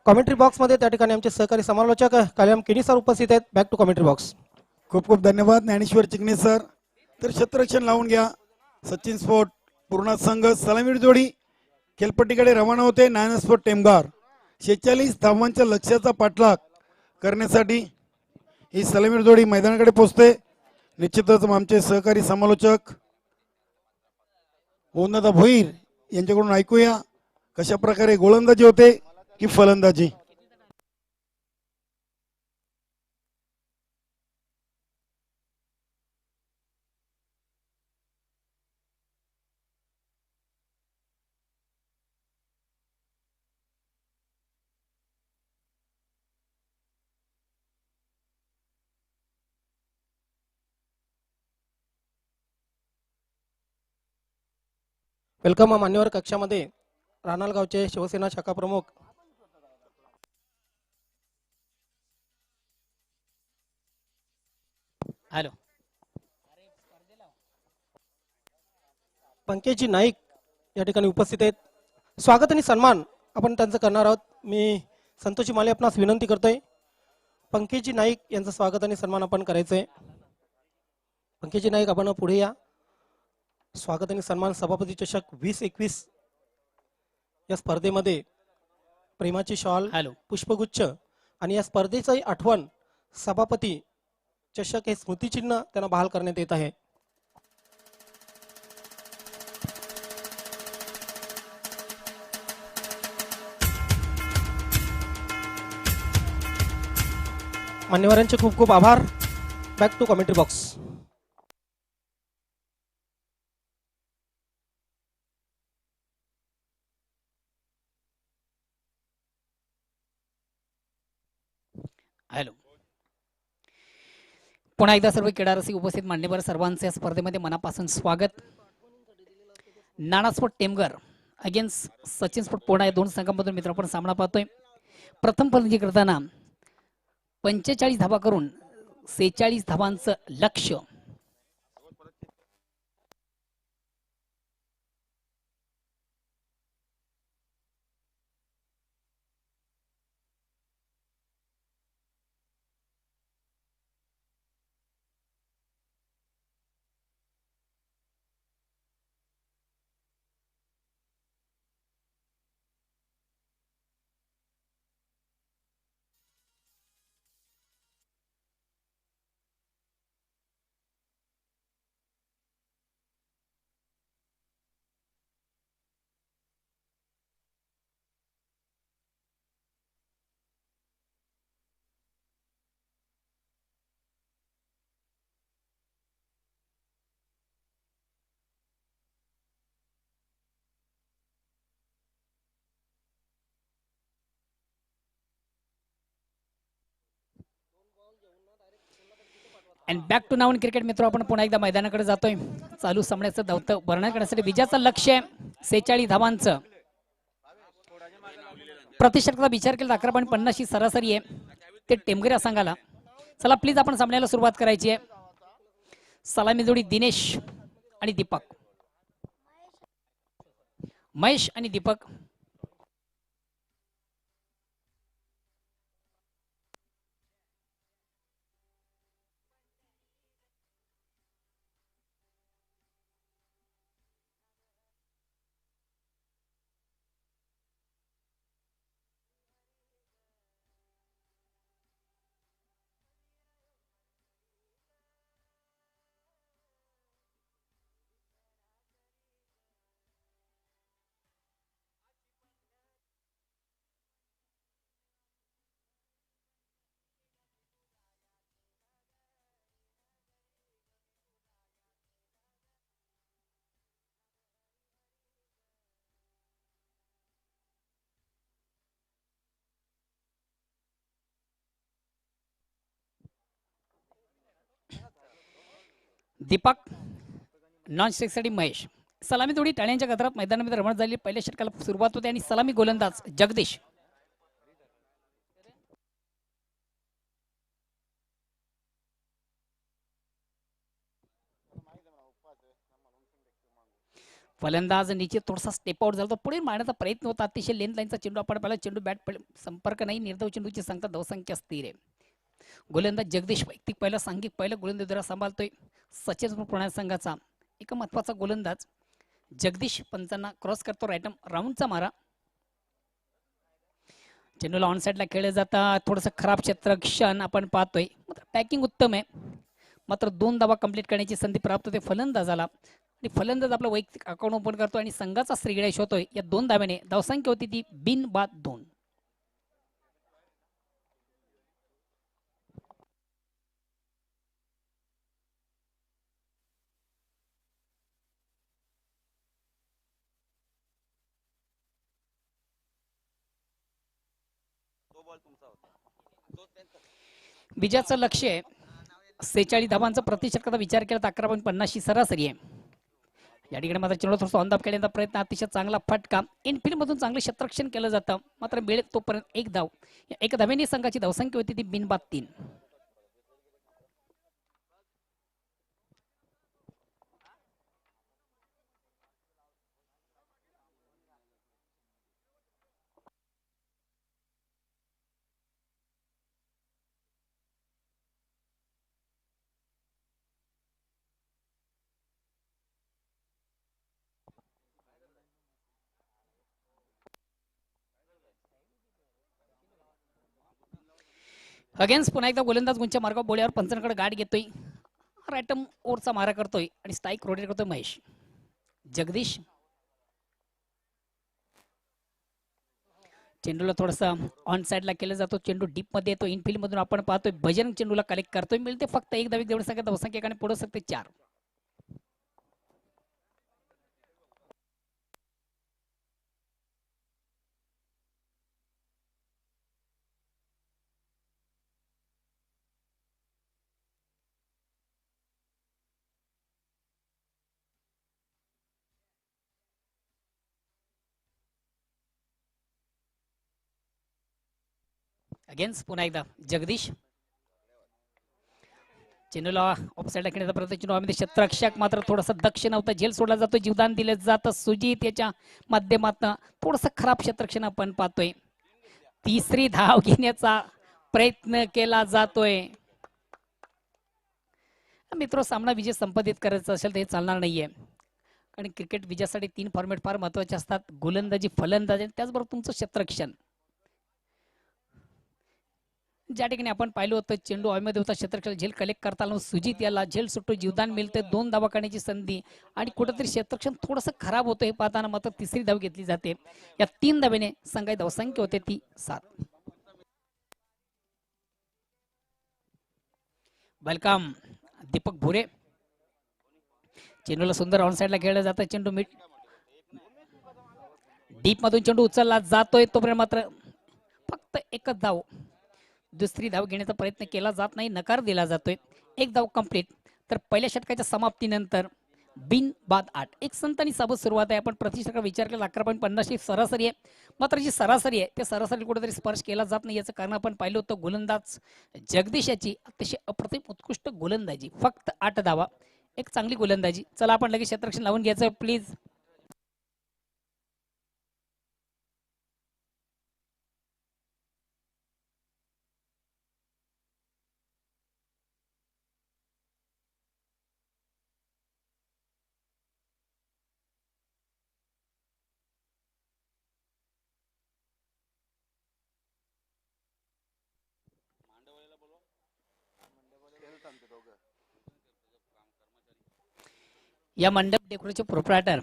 कॉमेंट्री बॉक्समध्ये. त्या ठिकाणी आमचे सहकारी समालोचक कालियाम किनी सर उपस्थित आहेत. Back to commentary box. खूप खूप धन्यवाद ज्ञानेश्वर चिकणे सर. तर क्षेत्ररक्षण लावून घ्या. सचिन स्पोर्ट पूर्ण संघ सलामीर जोडी खेळपट्टीकडे रवाना होते. नायना स्पोर्ट टेमगार 46 धावांच्या लक्ष्याचा पाठलाग करण्यासाठी ही सलामीर जोडी मैदानाकडे पोहोचते. निश्चितच आमचे सहकारी समालोचक ओमदादा भोईर यांच्याकडून ऐकूया कशा प्रकारे गोलंदाजी होते की फलंदाजी. वेलकम मान्यवर कक्षामध्ये रानालगावचे शिवसेना शाखा प्रमुख हॅलो, पंकजी नाईक या ठिकाणी उपस्थित आहेत. स्वागत आणि सन्मान आपण त्यांचं करणार आहोत. मी संतोषी माले आपणास विनंती करतोय, पंकजी नाईक यांचं स्वागत आणि सन्मान आपण करायचंय. पंकजी नाईक, आपण पुढे या. स्वागत आणि सन्मान सभापती चषक 2021 या स्पर्धेमध्ये प्रेमाची शॉल, हॅलो, पुष्पगुच्छ आणि या स्पर्धेचाही आठवण सभापती चषक हे स्मृतिचिन्ह त्यांना बहाल करण्यात येत आहे. मान्यवरांचे खूप खूप आभार. Back to commentary box. Hello. पुन्हा एकदा सर्व क्रीडा रसिक उपस्थित मान्यवर सर्वांचे या स्पर्धेमध्ये मनापासून स्वागत. Nana sport Temghar against Sachin sport Pune या दोन संघांमधून मित्र आपण सामना पाहतोय. प्रथम फलंदाजी करताना 45 धावा करून 46 धावांचं लक्ष्य. And back to noun cricket मित्र, आपण पुन्हा एकदा मैदानाकडे जातोय. चालू सामन्याचं दौत्य वर्णन करण्यासाठी विजयाचं लक्ष्य 46 धावांचं. प्रतिषटकाचा विचार केला 11.50 ही सरासरी आहे ते टेमगिरा संघाला. चला प्लीज आपण सामन्याला सुरुवात करायची आहे. सलामी जोडी दिनेश आणि दीपक, महेश आणि दीपक. दीपक नॉन स्ट्राईकसाठी महेश. सलामी जोडी टाळ्यांच्या गजरात मैदानामध्ये रमण झाली. पहिल्या षटकाला सुरुवात होते आणि सलामी गोलंदाज जगदीश. फलंदाज नीचे थोडासा स्टेप आउट झाला, तो पुढे मारण्याचा प्रयत्न होता. अतिशय लेंथ लाईनचा चेंडू आपण पाहिला. चेंडू बॅट संपर्क नाही. निर्धाव चेंडूची संख्या धावसंख्या स्थिर आहे. गोलंदाज जगदीश वैयक्तिक पहिला गोलंदाज सांभाळतोय सचेत पुणे संघाचा. एक महत्वाचा गोलंदाज जगदीश पंचांना क्रॉस करतो. राईटम राऊंडचा मारा. चेंडूला ऑन साईडला खेळलं जातं. थोडंसं खराब क्षेत्ररक्षण आपण पाहतोय. मात्र पॅकिंग उत्तम आहे. मात्र 2 धावा कंप्लीट करण्याची संधी प्राप्त होते फलंदाजाला आणि फलंदाज आपला वैयक्तिक अकाउंट ओपन करतो आणि संघाचा श्रीगणेश होतोय. या 2 धाव्याने धावसंख्या होती ती बिनबाद 2. विजयाचं लक्ष्य आहे 46 धावांचा. प्रतिषटकाचा विचार केला तर 11.50 ही सरासरी आहे. या ठिकाणी मात्र चेंडू थोडासा ऑन धाव खेळण्याचा प्रयत्न. अतिशय चांगला फटका. इनफिल्ड मधून चांगलं क्षेत्ररक्षण केलं जातं. मात्र मिळेल तोपर्यंत 1 धाव. या 1 धावेने संघाची धावसंख्या होती ती बिनबाद 3. अगेन्स्ट पुन्हा एकदा गोलंदाज गुंच्या मार्गावर बोळ्यावर पंचांकडे गाठ घेतोय. रायटम ओव्हरचा मारा करतोय आणि स्ट्राईक रोटेट करतोय महेश. जगदीश चेंडूला थोडासा ऑन साईडला केला जातो. चेंडू डीप मध्ये येतो. इनफिल्ड मधून आपण पाहतोय भजन चेंडूला कलेक्ट करतोय. मिळते फक्त 1 धाव. जेवढे संख्या धावसंख्या आणि पुढे सकते 4. अगेन्स्ट पुन्हा एकदा जगदीश चेंडूला ऑफसाईडला खेळण्याचा प्रयत्न. चेंडू मध्ये क्षेत्ररक्षक मात्र थोडासा दक्ष नव्हता. झेल सोडला जातो. जीवदान दिलं जातं सुजित याच्या माध्यमातून. थोडंसं खराब क्षेत्ररक्षण आपण पाहतोय. 3री धाव घेण्याचा प्रयत्न केला जातोय. मित्र सामना विजय संपादित करायचा असेल तर हे चालणार नाहीये. कारण क्रिकेट विजयासाठी 3 फॉर्मॅट फार महत्वाचे असतात. गोलंदाजी, फलंदाजी, त्याचबरोबर तुमचं क्षेत्ररक्षण. ज्या ठिकाणी आपण पाहिलं होतं चेंडू हवेमध्ये होता. क्षेत्ररक्षण झेल कलेक्ट करताना सुजित याला झेल सुटतो. जीवदान मिळते. 2 धावा करण्याची संधी आणि कुठेतरी क्षेत्ररक्षण थोडंसं खराब होतं हे पाहताना मात्र 3री धाव घेतली जाते. या 3 धावेने संघाची धावसंख्या होते ती 7. वेलकम दीपक भुरे. चेंडूला सुंदर ऑन साईडला खेळला जातं. चेंडू मिड डीप मधून चेंडू उचलला जातोय. तोपर्यंत मात्र फक्त 1च धाव. 2री धाव घेण्याचा प्रयत्न केला जात नाही. नकार दिला जातोय. एक धाव कंप्लीट. तर पहिल्या षटकाच्या समाप्तीनंतर बिन बाद 8 एक संतांनी सोबत सुरुवात आहे. आपण प्रति षटक विचार केला 11.50 ही सरासरी आहे. मात्र जी सरासरी आहे त्या सरासरी कुठेतरी स्पर्श केला जात नाही. याचं कारण आपण पाहिलं होतं गोलंदाज जगदीश याची अतिशय अप्रतिम उत्कृष्ट गोलंदाजी, फक्त 8 धावा, एक चांगली गोलंदाजी. चला आपण लगेच क्षेत्ररक्षण लावून घ्यायचं प्लीज. या मंडप डेकोरेचे प्रोप्रायटर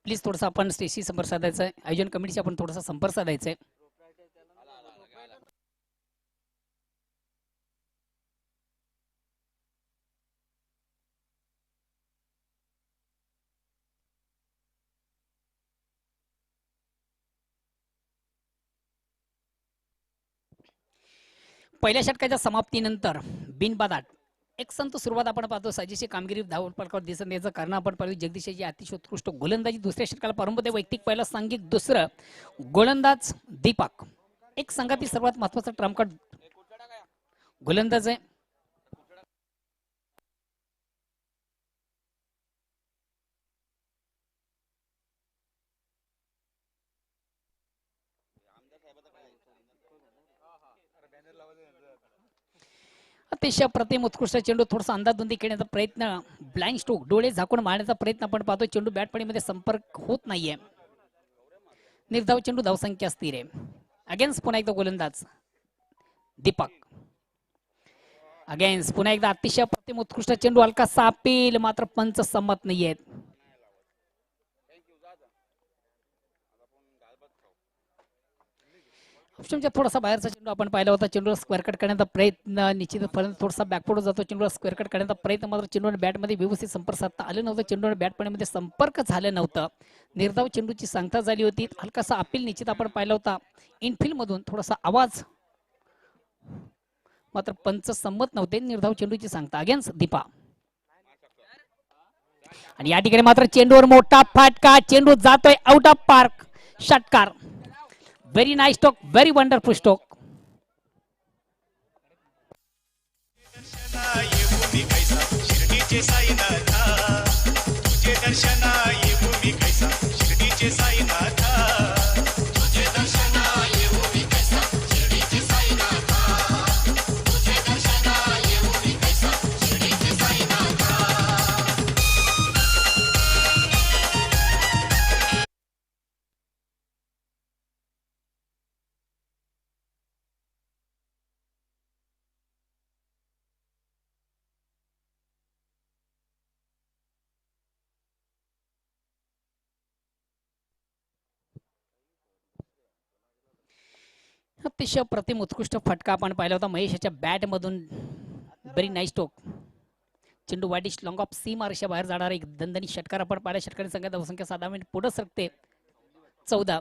प्लीज थोडंसं आपण स्टेजशी संपर्क साधायचा आहे. आयोजन कमिटीशी आपण थोडासा संपर्क साधायचा आहे. पहिल्या षटकाच्या समाप्तीनंतर बिनबाद 8 एक संत सुरुवात आपण पाहतो. साजेशी कामगिरी धाव फलकावर दिसत याचं कारण आपण पाहिलं जगदीशाची अतिशय उत्कृष्ट गोलंदाजी. दुसऱ्या षटकाला प्रारंभ ते वैयक्तिक पहिला सांघिक दुसरं गोलंदाज दीपक एक संघातील सर्वात महत्वाचा ट्रम्प कार्ड गोलंदाज आहे. अतिशय अप्रतिम उत्कृष्ट चेंडू, थोडासा अंदाधुंदी खेळण्याचा प्रयत्न, ब्लाइंड स्ट्रोक डोळे झाकून मारण्याचा प्रयत्न आपण पाहतो. चेंडू बॅटपडीमध्ये संपर्क होत नाहीये. निर्धाव चेंडू धावसंख्या स्थिर आहे. अगेन्स्ट पुन्हा एकदा गोलंदाज दीपक. अगेन्स्ट पुन्हा एकदा अतिशय अप्रतिम उत्कृष्ट चेंडू, हलकासा अपील, मात्र पंच संमत नाहीयेत. ऑप्शनच्या थोडासा बाहेरचा चेंडू आपण पाहिला होता. चेंडूला स्क्वेअर कट करण्याचा प्रयत्न, निश्चित थोडासा बॅकफुट जातो. चेंडूला स्क्वेअर कट करण्याचा प्रयत्न, मात्र चेंडूने बॅटमध्ये व्यवस्थित संपर्क साधता आलं नव्हतं. चेंडूने बॅटमध्ये संपर्क झालं नव्हतं. निर्धाव चेंडूची सांगता झाली होती. हलकासा अपील निश्चित आपण पाहिला होता. इनफिल्ड मधून थोडासा आवाज, मात्र पंच संमत नव्हते. निर्धाव चेंडूची सांगता अगेन्स्ट दीपा. आणि या ठिकाणी मात्र चेंडूवर मोठा फटका, चेंडू जातोय आउट ऑफ पार्क. षटकार. Very nice stroke, very wonderful stroke. अतिशय प्रतिम उत्कृष्ट फटका आपण पाहिला होता महेशच्या बॅट मधून. Very nice stroke. चेंडू वाईडिश लॉंग ऑफ सी मार्शा बाहेर जाणार एक दणदणी षटकार आपण पाहिला. षटकाने संख्या धावसंख्या 7 मिनिट पुढे सरकते 14.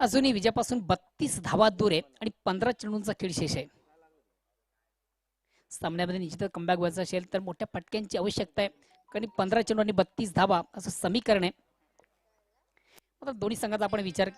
अजूनही विजयापासून 32 धावा दूर आहे आणि 15 चेंडूंचा खेळ शेष आहे. सामन्यामध्ये निश्चित कमबॅक व्हायचं असेल तर मोठ्या फटक्यांची आवश्यकता आहे. कारण 15 चेंडू आणि 32 धावा असं समीकरण आहे. आता दोन्ही संघाचा आपण विचार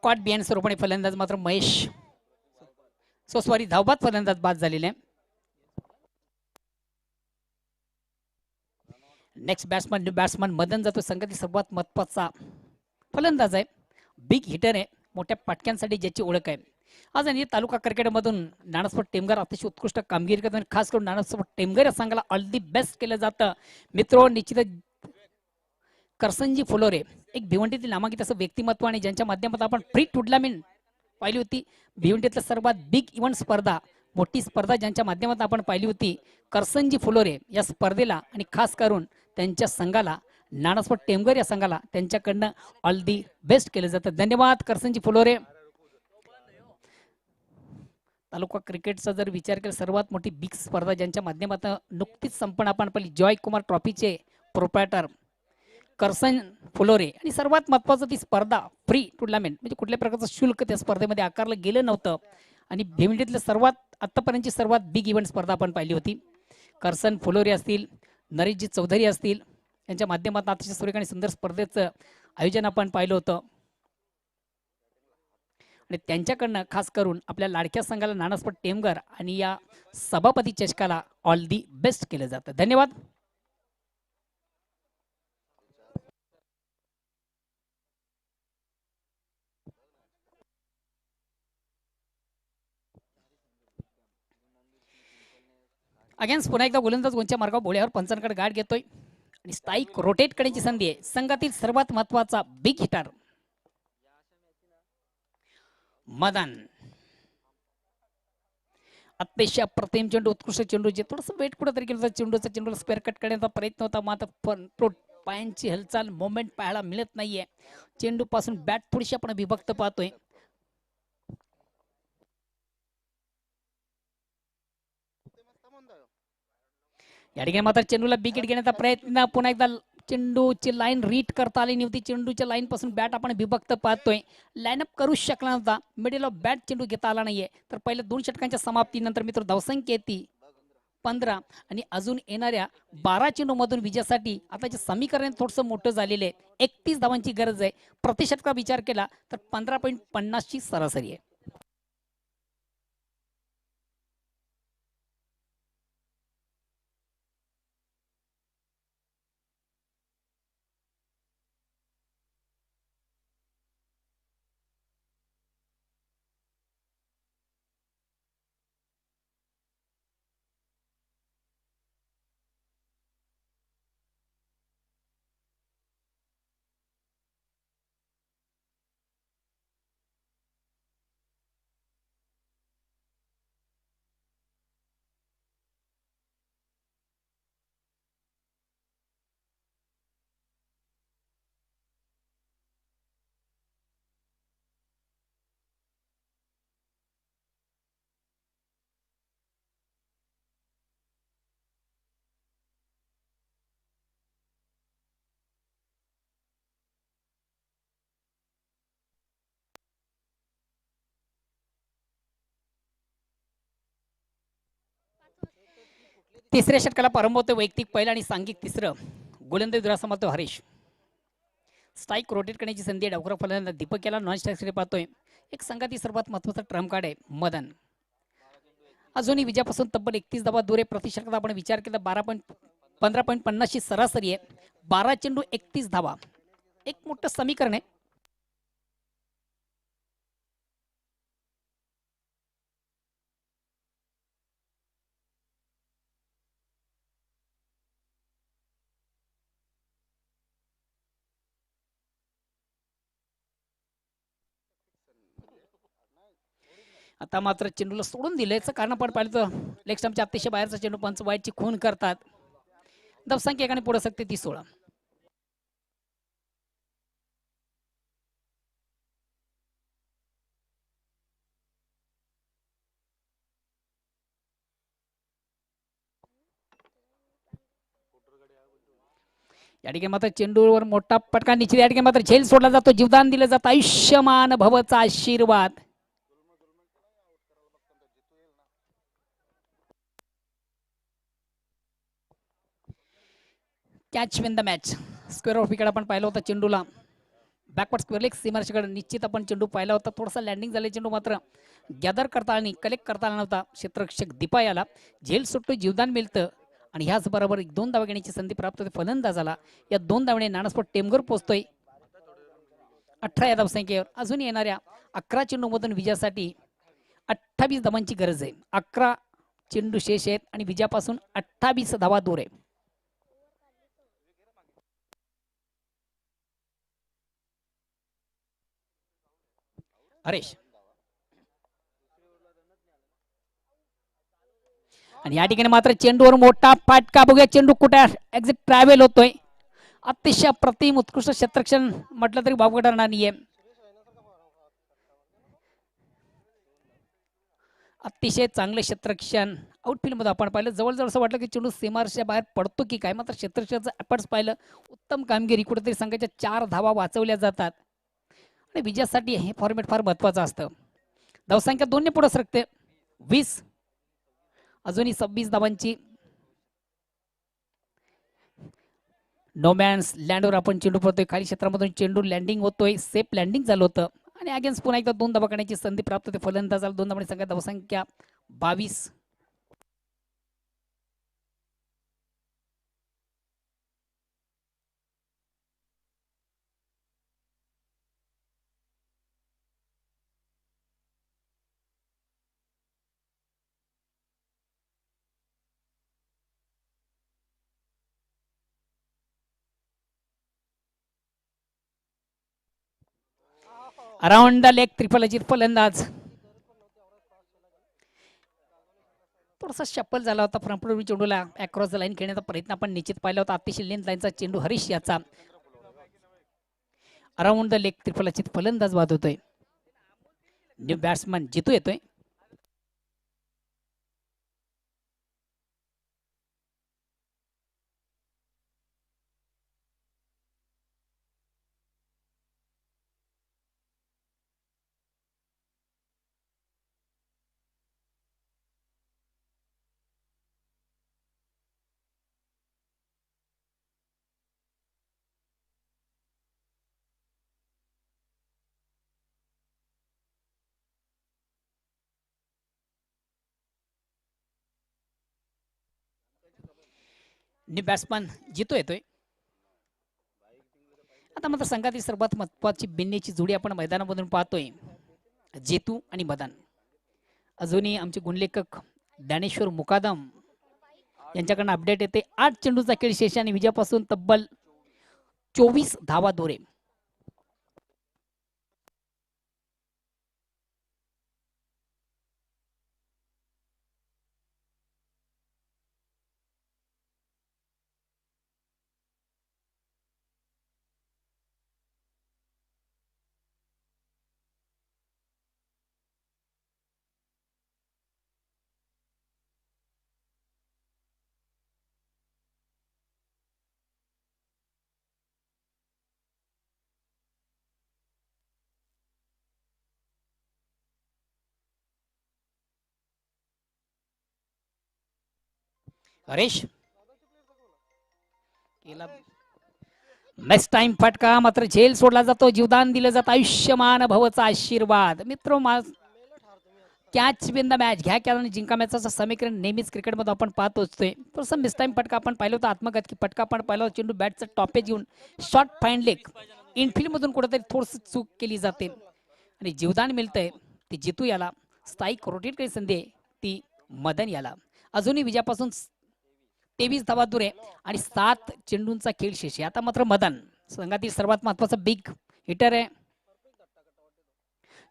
कॉट बिहाइंड स्वरूपाने फलंदाज मात्र महेश सोस्वारी धावबाद फलंदाज बाद झालेले. नेक्स्ट बॅट्समन मदन जातो, संघातील सर्वात महत्वाचा फलंदाज आहे, बिग हिटर आहे, मोठ्या पाटक्यांसाठी ज्याची ओळख आहे. आज आणि तालुका क्रिकेटमधून नानास्पोर्ट टेमघर अतिशय उत्कृष्ट कामगिरी करतात. खास करून नानास्पोर्ट टेमघर या संघाला ऑल दी बेस्ट केलं जातं. मित्रो, निश्चितच करसनजी फुलोरे एक भिवंडीतील नामांकित असं व्यक्तिमत्व आणि ज्यांच्या माध्यमातून आपण फ्री टुर्नामेंट पाहिली होती. भिवंडीतलं सर्वात बिग इव्हेंट स्पर्धा, मोठी स्पर्धा ज्यांच्या माध्यमातून आपण पाहिली होती, करसनजी फुलोरे या स्पर्धेला आणि खास करून त्यांच्या संघाला, नानास्पोर्ट टेमघर या संघाला त्यांच्याकडनं ऑल दी बेस्ट केलं जातं. धन्यवाद करसनजी फुलोरे. तालुका क्रिकेटचा जर विचार केला, सर्वात मोठी बिग स्पर्धा ज्यांच्या माध्यमातून नुकतीच संपन्न आपण पाहिली, जॉय कुमार ट्रॉफीचे प्रोप्रायटर करसन फुलोरे. आणि सर्वात महत्वाचं ती स्पर्धा फ्री टुर्नामेंट, म्हणजे कुठल्या प्रकारचं शुल्क त्या स्पर्धेमध्ये आकारलं गेलं नव्हतं. आणि भिवंडीतलं सर्वात आतापर्यंतची सर्वात बिग इव्हेंट स्पर्धा आपण पाहिली होती. करसन फुलोरे असतील, नरेशजी चौधरी असतील, यांच्या माध्यमातून अतिशय सुरेख आणि सुंदर स्पर्धेचं आयोजन आपण पाहिलं होतं. आणि त्यांच्याकडनं खास करून आपल्या लाडक्या संघाला नानास्पोर्ट टेमघर आणि या सभापती चषकाला ऑल दी बेस्ट केलं जातं. धन्यवाद. अगेन्स्ट पुन्हा एकदा गोलंदाज गोंच्या मार्गावर बोळ्यावर पंचांकडे गाठ घेतोय आणि स्ट्राईक रोटेट करण्याची संधी आहे. संघातील सर्वात महत्वाचा बिग हिटर मदन. अतिशय अप्रतिम चेंडू, उत्कृष्ट चेंडू, जे थोडस वेट कुठेतरी केलं चेंडूला स्क्वेअर कट करण्याचा प्रयत्न होता, मात्र पायांची हालचाल मोमेंट पाहायला मिळत नाहीये. चेंडू पासून बॅट थोडीशी आपण विभक्त पाहतोय. या ठिकाणी मात्र चेंडूला विकेट घेण्याचा प्रयत्न, पुन्हा एकदा चेंडूची लाईन रीड करता आली नव्हती. चेंडूच्या लाईन पासून बॅट आपण विभक्त पाहतोय. लाईनअप करूच शकला नव्हता, मिडल ऑफ बॅट चेंडू घेता आला नाहीये. तर पहिल्या 2 षटकांच्या समाप्तीनंतर मित्र धावसंख्या येते 15 आणि अजून येणाऱ्या 12 चेंडू मधून विजयासाठी आता जे समीकरण थोडंसं मोठं झालेलं आहे. 31 धावांची गरज आहे. प्रतिशतका विचार केला तर 15.50 ची सरासरी आहे. तिसऱ्या षटकाला प्रारंभ होतो. वैयक्तिक पहिला आणि सांघिक तिसरं. गोलंदाज दुरासमर्थ हरीश. स्ट्राईक रोटेट करण्याची संधी डावखुरा फलंदाज दीपक याला नॉन स्ट्राईक पाहतोय. एक संघातील सर्वात महत्वाचा ट्रम्प कार्ड आहे मदन. अजूनही विजयापासून तब्बल 31 धावा दूर आहे. प्रतिषटकात आपण विचार केला 15.50 ची सरासरी आहे. 12 चेंडू 31 धावा, एक मोठं समीकरण आहे. आता मात्र चेंडूला सोडून दिल्याचं कारण आपण पाहिलं तर लेग स्टंपच्या अतिशय बाहेरचा चेंडू पंच वाईटची खून करतात. धावसंख्या एकाने पुढे सकते 30-16. या ठिकाणी मात्र चेंडूवर मोठा पटका निश्चित. या ठिकाणी मात्र झेल सोडला जातो, जीवदान दिलं जातं. आयुष्यमान भवचा आशीर्वाद. Catch win the match. Square of wicket आपण पाहिला होता चेंडूला. बॅकवर्ड स्क्वेअर लेग सीमारेषेकडे निश्चित आपण चेंडू पाहिला होता. थोडासा लँडिंग झाले चेंडू मात्र गॅदर करता आणि कलेक्ट करता आला नव्हता. क्षेत्ररक्षक दीपा याला झेल सुटतो, जीवदान मिळतं आणि ह्याच बरोबर 2 धावा घेण्याची संधी प्राप्त होते फलंदाजाला. या 2 धावाने नाणेस्फोट टेमघर पोहोचतोय 18 या धावसंख्येवर. अजून येणाऱ्या 11 चेंडूमधून विजयासाठी 28 धावांची गरज आहे. 11 चेंडू शेष आहेत आणि विजयापासून 28 धावा दूर आहे. हरेश आणि या ठिकाणी मात्र चेंडूवर मोठा फाटका. बघूया चेंडू कुठे एक्झिट ट्रॅव्हल होतोय. अतिशय प्रतिम उत्कृष्ट क्षेत्ररक्षण म्हटलं तरी बाबू ठरणार नाहीये. अतिशय चांगले क्षेत्ररक्षण आउटफील्ड मध्ये आपण पाहिलं. जवळजवळ असं वाटलं की चेंडू सीमारेषेच्या बाहेर पडतो की काय, मात्र क्षेत्ररक्षणाचं एफर्ट्स पाहिलं. उत्तम कामगिरी. कुठेतरी संघाच्या 4 धावा वाचवल्या जातात आणि विजयासाठी हे फॉर्मॅट फार महत्वाचं असतं. धावसंख्या 2 ने पुढे सरकते 20. अजूनही 26 धावांची. नोमॅन्स लँडवर आपण चेंडू पडतोय. खाली क्षेत्रामधून चेंडू लँडिंग होतोय. सेफ लँडिंग झालं होतं आणि अगेन्स्ट पुन्हा एकदा 2 धावा करण्याची संधी प्राप्त होते फलंदाजाला. 2 धावांनी संघात धावसंख्या 22. अराउंड द लेग त्रिफल अजित फलंदाज. थोडासा शप्पल झाला होता. फ्रंट चेंडूला अक्रॉस द लाईन खेळण्याचा प्रयत्न आपण निश्चित पाहिला होता. अतिशय लेंथ लाईनचा चेंडू हरीश याचा अराउंड द लेग त्रिफल अजित फलंदाज बाद होतोय. न्यू बॅट्समन जितू येतोय. न्यू बॅट्समन जितू येतोय. आता मात्र संघातील सर्वात महत्वाची बिन्नीची जोडी आपण मैदानामधून पाहतोय. जेतू आणि मदान. अजूनही आमचे गुणलेखक ज्ञानेश्वर मुकादम यांच्याकडून अपडेट येते. 8 चेंडूचा खेळ शेष आणि विजयापासून तब्बल 24 धावा दूर आहे. हरेश केला नेक्स्ट टाइम फटका. मात्र झेल सोडला जातो. जीवदान दिलं जातं. आयुष्यमान भवचा आशीर्वाद. मित्र कॅच विन द मॅच घ्या आणि जिंका मॅचचं समीकरण नेहमीच क्रिकेटमध्ये आपण पाहत असतोय. थोडंसं मिस टाइम फटका आपण पाहिलं होतं. आत्मघातकी फटका आपण पाहिला होता. चेंडू बॅटचं टॉपेज घेऊन शॉर्ट फाईन लेग इनफिल्ड मधून कुठेतरी थोडस चूक केली जाते आणि जीवदान मिळतंय ते जितू याला. स्थायिक रोटेट काही संधी आहे ती मदन याला. अजूनही विजयापासून 23 धावा दूर आहे आणि 7 चेंडूंचा खेळ शेष आहे. आता मात्र मदन संघातील सर्वात महत्वाचा बिग हिटर आहे.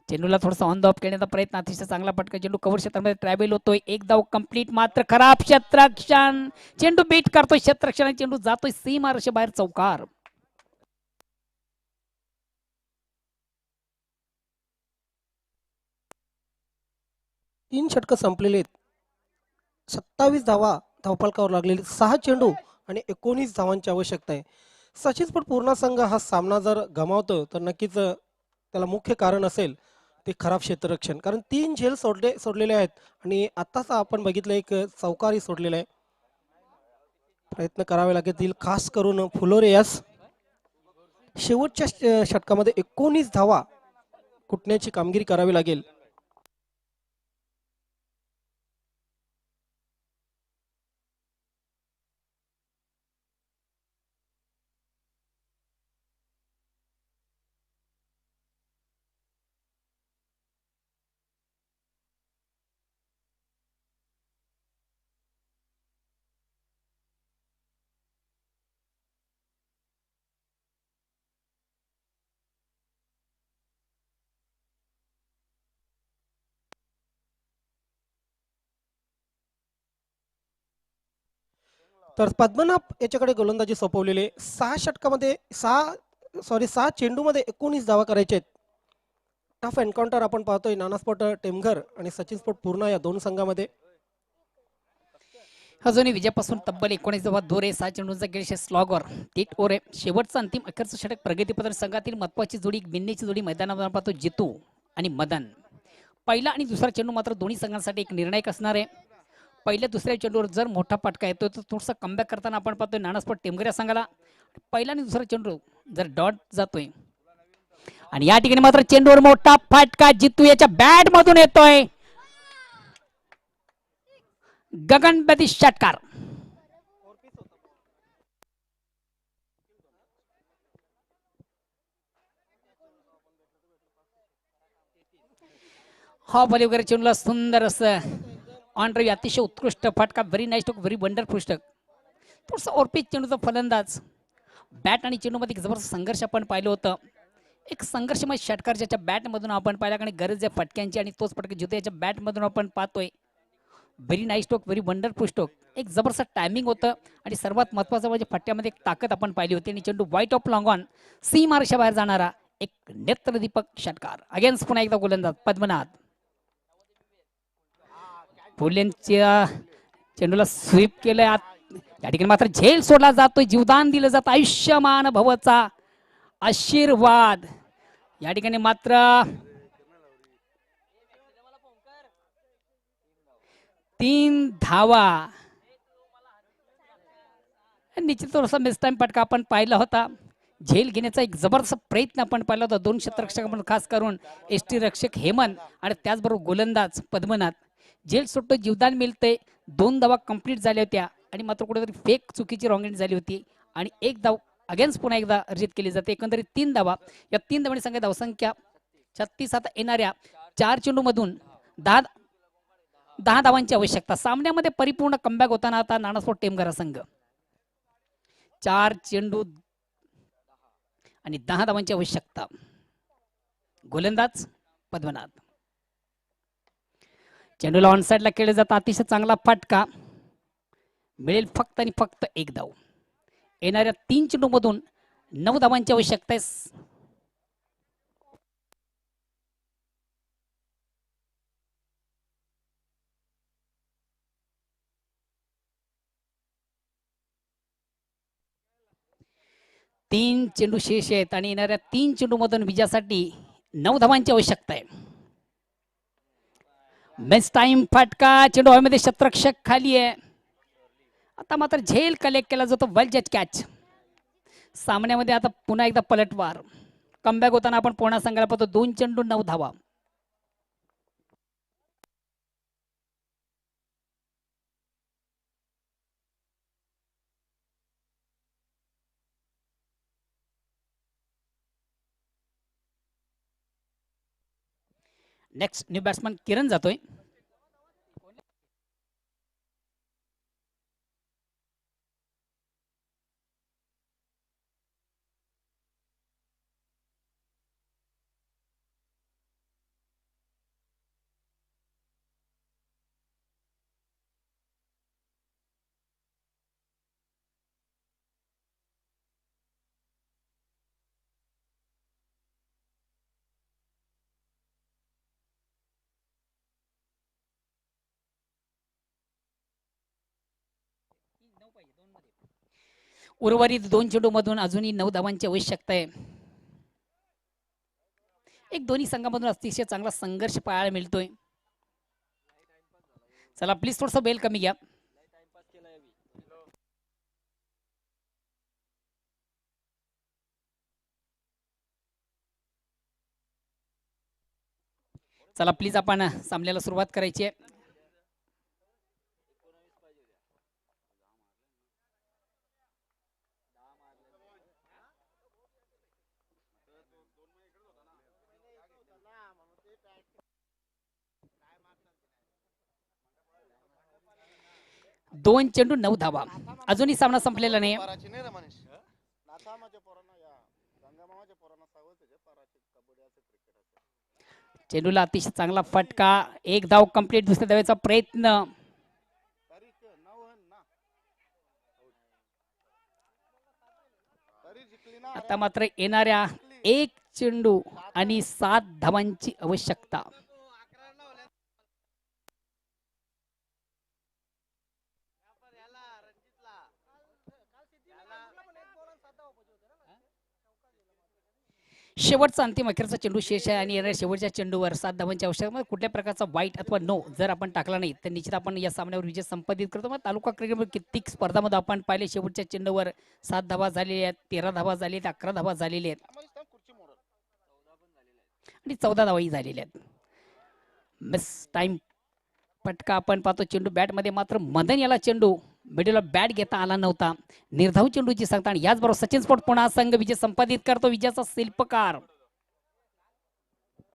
चेंडूला थोडासा ऑन द ऑफ करण्याचा प्रयत्न. अतिशय चांगला फटका. चेंडू कव्हर क्षेत्रामध्ये ट्रॅव्हल होतोय. एक धाव कंप्लीट. मात्र खराब क्षेत्ररक्षण. चेंडू बीट करतोय क्षेत्ररक्षण. चेंडू जातोय सीमारेषे बाहेर चौकार. तीन षटकं संपलेले आहेत. 27 धावा धावफलकावर लागलेली. 6 चेंडू आणि 19 धावांची आवश्यकता आहे. सचिन पण पूर्ण संघ हा सामना जर गमावतो तर नक्कीच त्याला मुख्य कारण असेल ते खराब क्षेत्ररक्षण. कारण 3 झेल सोडलेले आहेत आणि आताच आपण बघितलं एक चौकारही सोडलेला आहे. प्रयत्न करावे लागतील खास करून फ्लोरेस. शेवटच्या षटकामध्ये 19 धावा कुटण्याची कामगिरी करावी लागेल. तर पद्मनाभ याच्याकडे गोलंदाजी सोपवलेले 6 चेंडूमध्ये 19 धावा करायचे आहेत. टफ एन्काउंटर आपण पाहतोय नाना स्पोर्ट टेमघर आणि सचिन स्पोर्ट पूर्णा या दोन संघामध्ये. अजूनही विजयापासून तब्बल 19 धावा दूर आहे. 6 चेंडूंचा गेले स्लॉगर 3 ओव्हर आहे. शेवटचा अंतिम अखेरचं षटक प्रगतीपत्र संघातील महत्वाची जोडी बिन्नीची जोडी मैदानावर पाहतो जितू आणि मदन. पहिला आणि दुसरा चेंडू मात्र दोन्ही संघांसाठी एक निर्णायक असणार आहे. पहिल्या दुसऱ्या चेंडूवर जर मोठा फटका येतो तर थोडंसं कमबॅक करताना आपण पाहतोय नाना स्पोर्ट टेमघर या संघाला. पहिला आणि दुसरा चेंडू जर डॉट जातोय आणि या ठिकाणी मात्र चेंडूवर मोठा फटका जितू याच्या बॅट मधून येतोय. गगनभेदी षटकार. हा बॉलिंग वगैरे चेंडूला सुंदर असं ऑन ड्राईव्ह अतिशय उत्कृष्ट फटका. व्हेरी नाईस टोक, व्हेरी वंडरफुल स्टक. थोडंसं ओरपीच चेंडूचा फलंदाज. बॅट आणि चेंडूमध्ये एक जबरदस्त संघर्ष आपण पाहिलं होतं. एक संघर्षमय षटकार ज्याच्या बॅटमधून आपण पाहिला आणि गरज आहे फटक्यांची आणि तोच फटका जिथे याच्या बॅटमधून आपण पाहतोय. Very nice stroke, very wonderful stroke. एक जबरदस्त टायमिंग होतं आणि सर्वात महत्त्वाचं म्हणजे फटक्यामध्ये एक ताकद आपण पाहिली होती आणि चेंडू वाईट ऑफ लॉंग ऑन सीमारेषा बाहेर जाणारा एक नेत्रदीपक षटकार. अगेन्स्ट पुन्हा एकदा गोलंदाज पद्मनाथ. फुलेंच्या चेंडूला स्वीप केलंय. या ठिकाणी मात्र झेल सोडला जातोय. जीवदान दिलं जातं. आयुष्यमान भवचा आशीर्वाद. या ठिकाणी मात्र 3 धावा. निश्चित थोडासा मिस टाइम फटका आपण पाहिला होता. झेल घेण्याचा एक जबरदस्त प्रयत्न आपण पाहिला होता. 2 क्षेत्ररक्षक खास करून एसटी रक्षक हेमंत आणि त्याचबरोबर गोलंदाज पद्मनाथ. झेल सुटतो, जीवदान मिळते. 2 धावा कंप्लीट झाल्या होत्या आणि मात्र कुठेतरी फेक चुकीची रॉंग एंड झाली होती आणि 1 धाव अगेन्स्ट पुन्हा एकदा अर्जित केली जाते. एकंदरीत 3 धावा. या 3 धावांनी संघ धावसंख्या 36. आता येणाऱ्या 4 चेंडूमधून 10 धावांची आवश्यकता. सामन्यामध्ये परिपूर्ण कमबॅक होताना आता नाना स्पोर्ट टेमघर संघ 4 चेंडू आणि 10 धावांची आवश्यकता. गोलंदाज पद्मनाथ. चेंडूला ऑन साइडला केले जातं. अतिशय चांगला फटका. मिळेल फक्त आणि फक्त 1 धाव. येणाऱ्या 3 चेंडूमधून 9 धावांची आवश्यकता आहे. तीन चेंडू शेष आहेत आणि येणाऱ्या 3 चेंडूमधून विजयासाठी 9 धावांची आवश्यकता आहे. मिस टाइम फटका. चेंडू हवेमध्ये क्षेत्ररक्षक खाली आहे. आता मात्र झेल कलेक्ट केला जातो. वेल जज कॅच. सामन्यामध्ये आता पुन्हा एकदा पलटवार. कमबॅक होताना आपण पुन्हा संघाला पाहतो. 2 चेंडू 9 धावा. नेक्स्ट न्यू बॅट्समन किरण जातोय. उर्वरित 2 चेंडू मधून अजूनही 9 धावांची आवश्यकता आहे. एक दोन्ही संघामधून अतिशय चांगला संघर्ष पाहायला मिळतोय. चला प्लीज थोडस बेल कमी घ्या. चला प्लीज आपण सामन्याला सुरुवात करायची आहे. दोन चेंडू 9 धावा. अजूनही सामना संपलेला नाही. चेंडूला अतिशय चांगला फटका. 1 धाव कंप्लीट. दुसऱ्या धावेचा प्रयत्न. आता मात्र येणाऱ्या एक चेंडू आणि 7 धावांची आवश्यकता. शेवटचा अंतिम अखेरचा चेंडू शेष आहे आणि येणाऱ्या शेवटच्या चेंडूवर 7 धावांची आवश्यकता. कुठल्या प्रकारचा वाईट अथवा नो जर आपण टाकला नाही तर निश्चित आपण या सामन्यावर विजय संपादित करतो. मग तालुका क्रिकेटमध्ये कित्येक स्पर्धामध्ये आपण पाहिले शेवटच्या चेंडूवर 7 धावा झालेल्या आहेत, 13 धावा झालेल्या आहेत, 11 धावा झालेल्या आहेत आणि 14 धावाही झालेल्या आहेत. मिस टाइम फटका आपण पाहतो. चेंडू बॅटमध्ये मात्र मदन याला चेंडू मिडल बॅट घेता आला नव्हता. निर्धाव चेंडूची सांगता आणि याचबरोबर सचिन स्पोर्ट पुन्हा संघ विजय संपादित करतो. विजयाचा शिल्पकार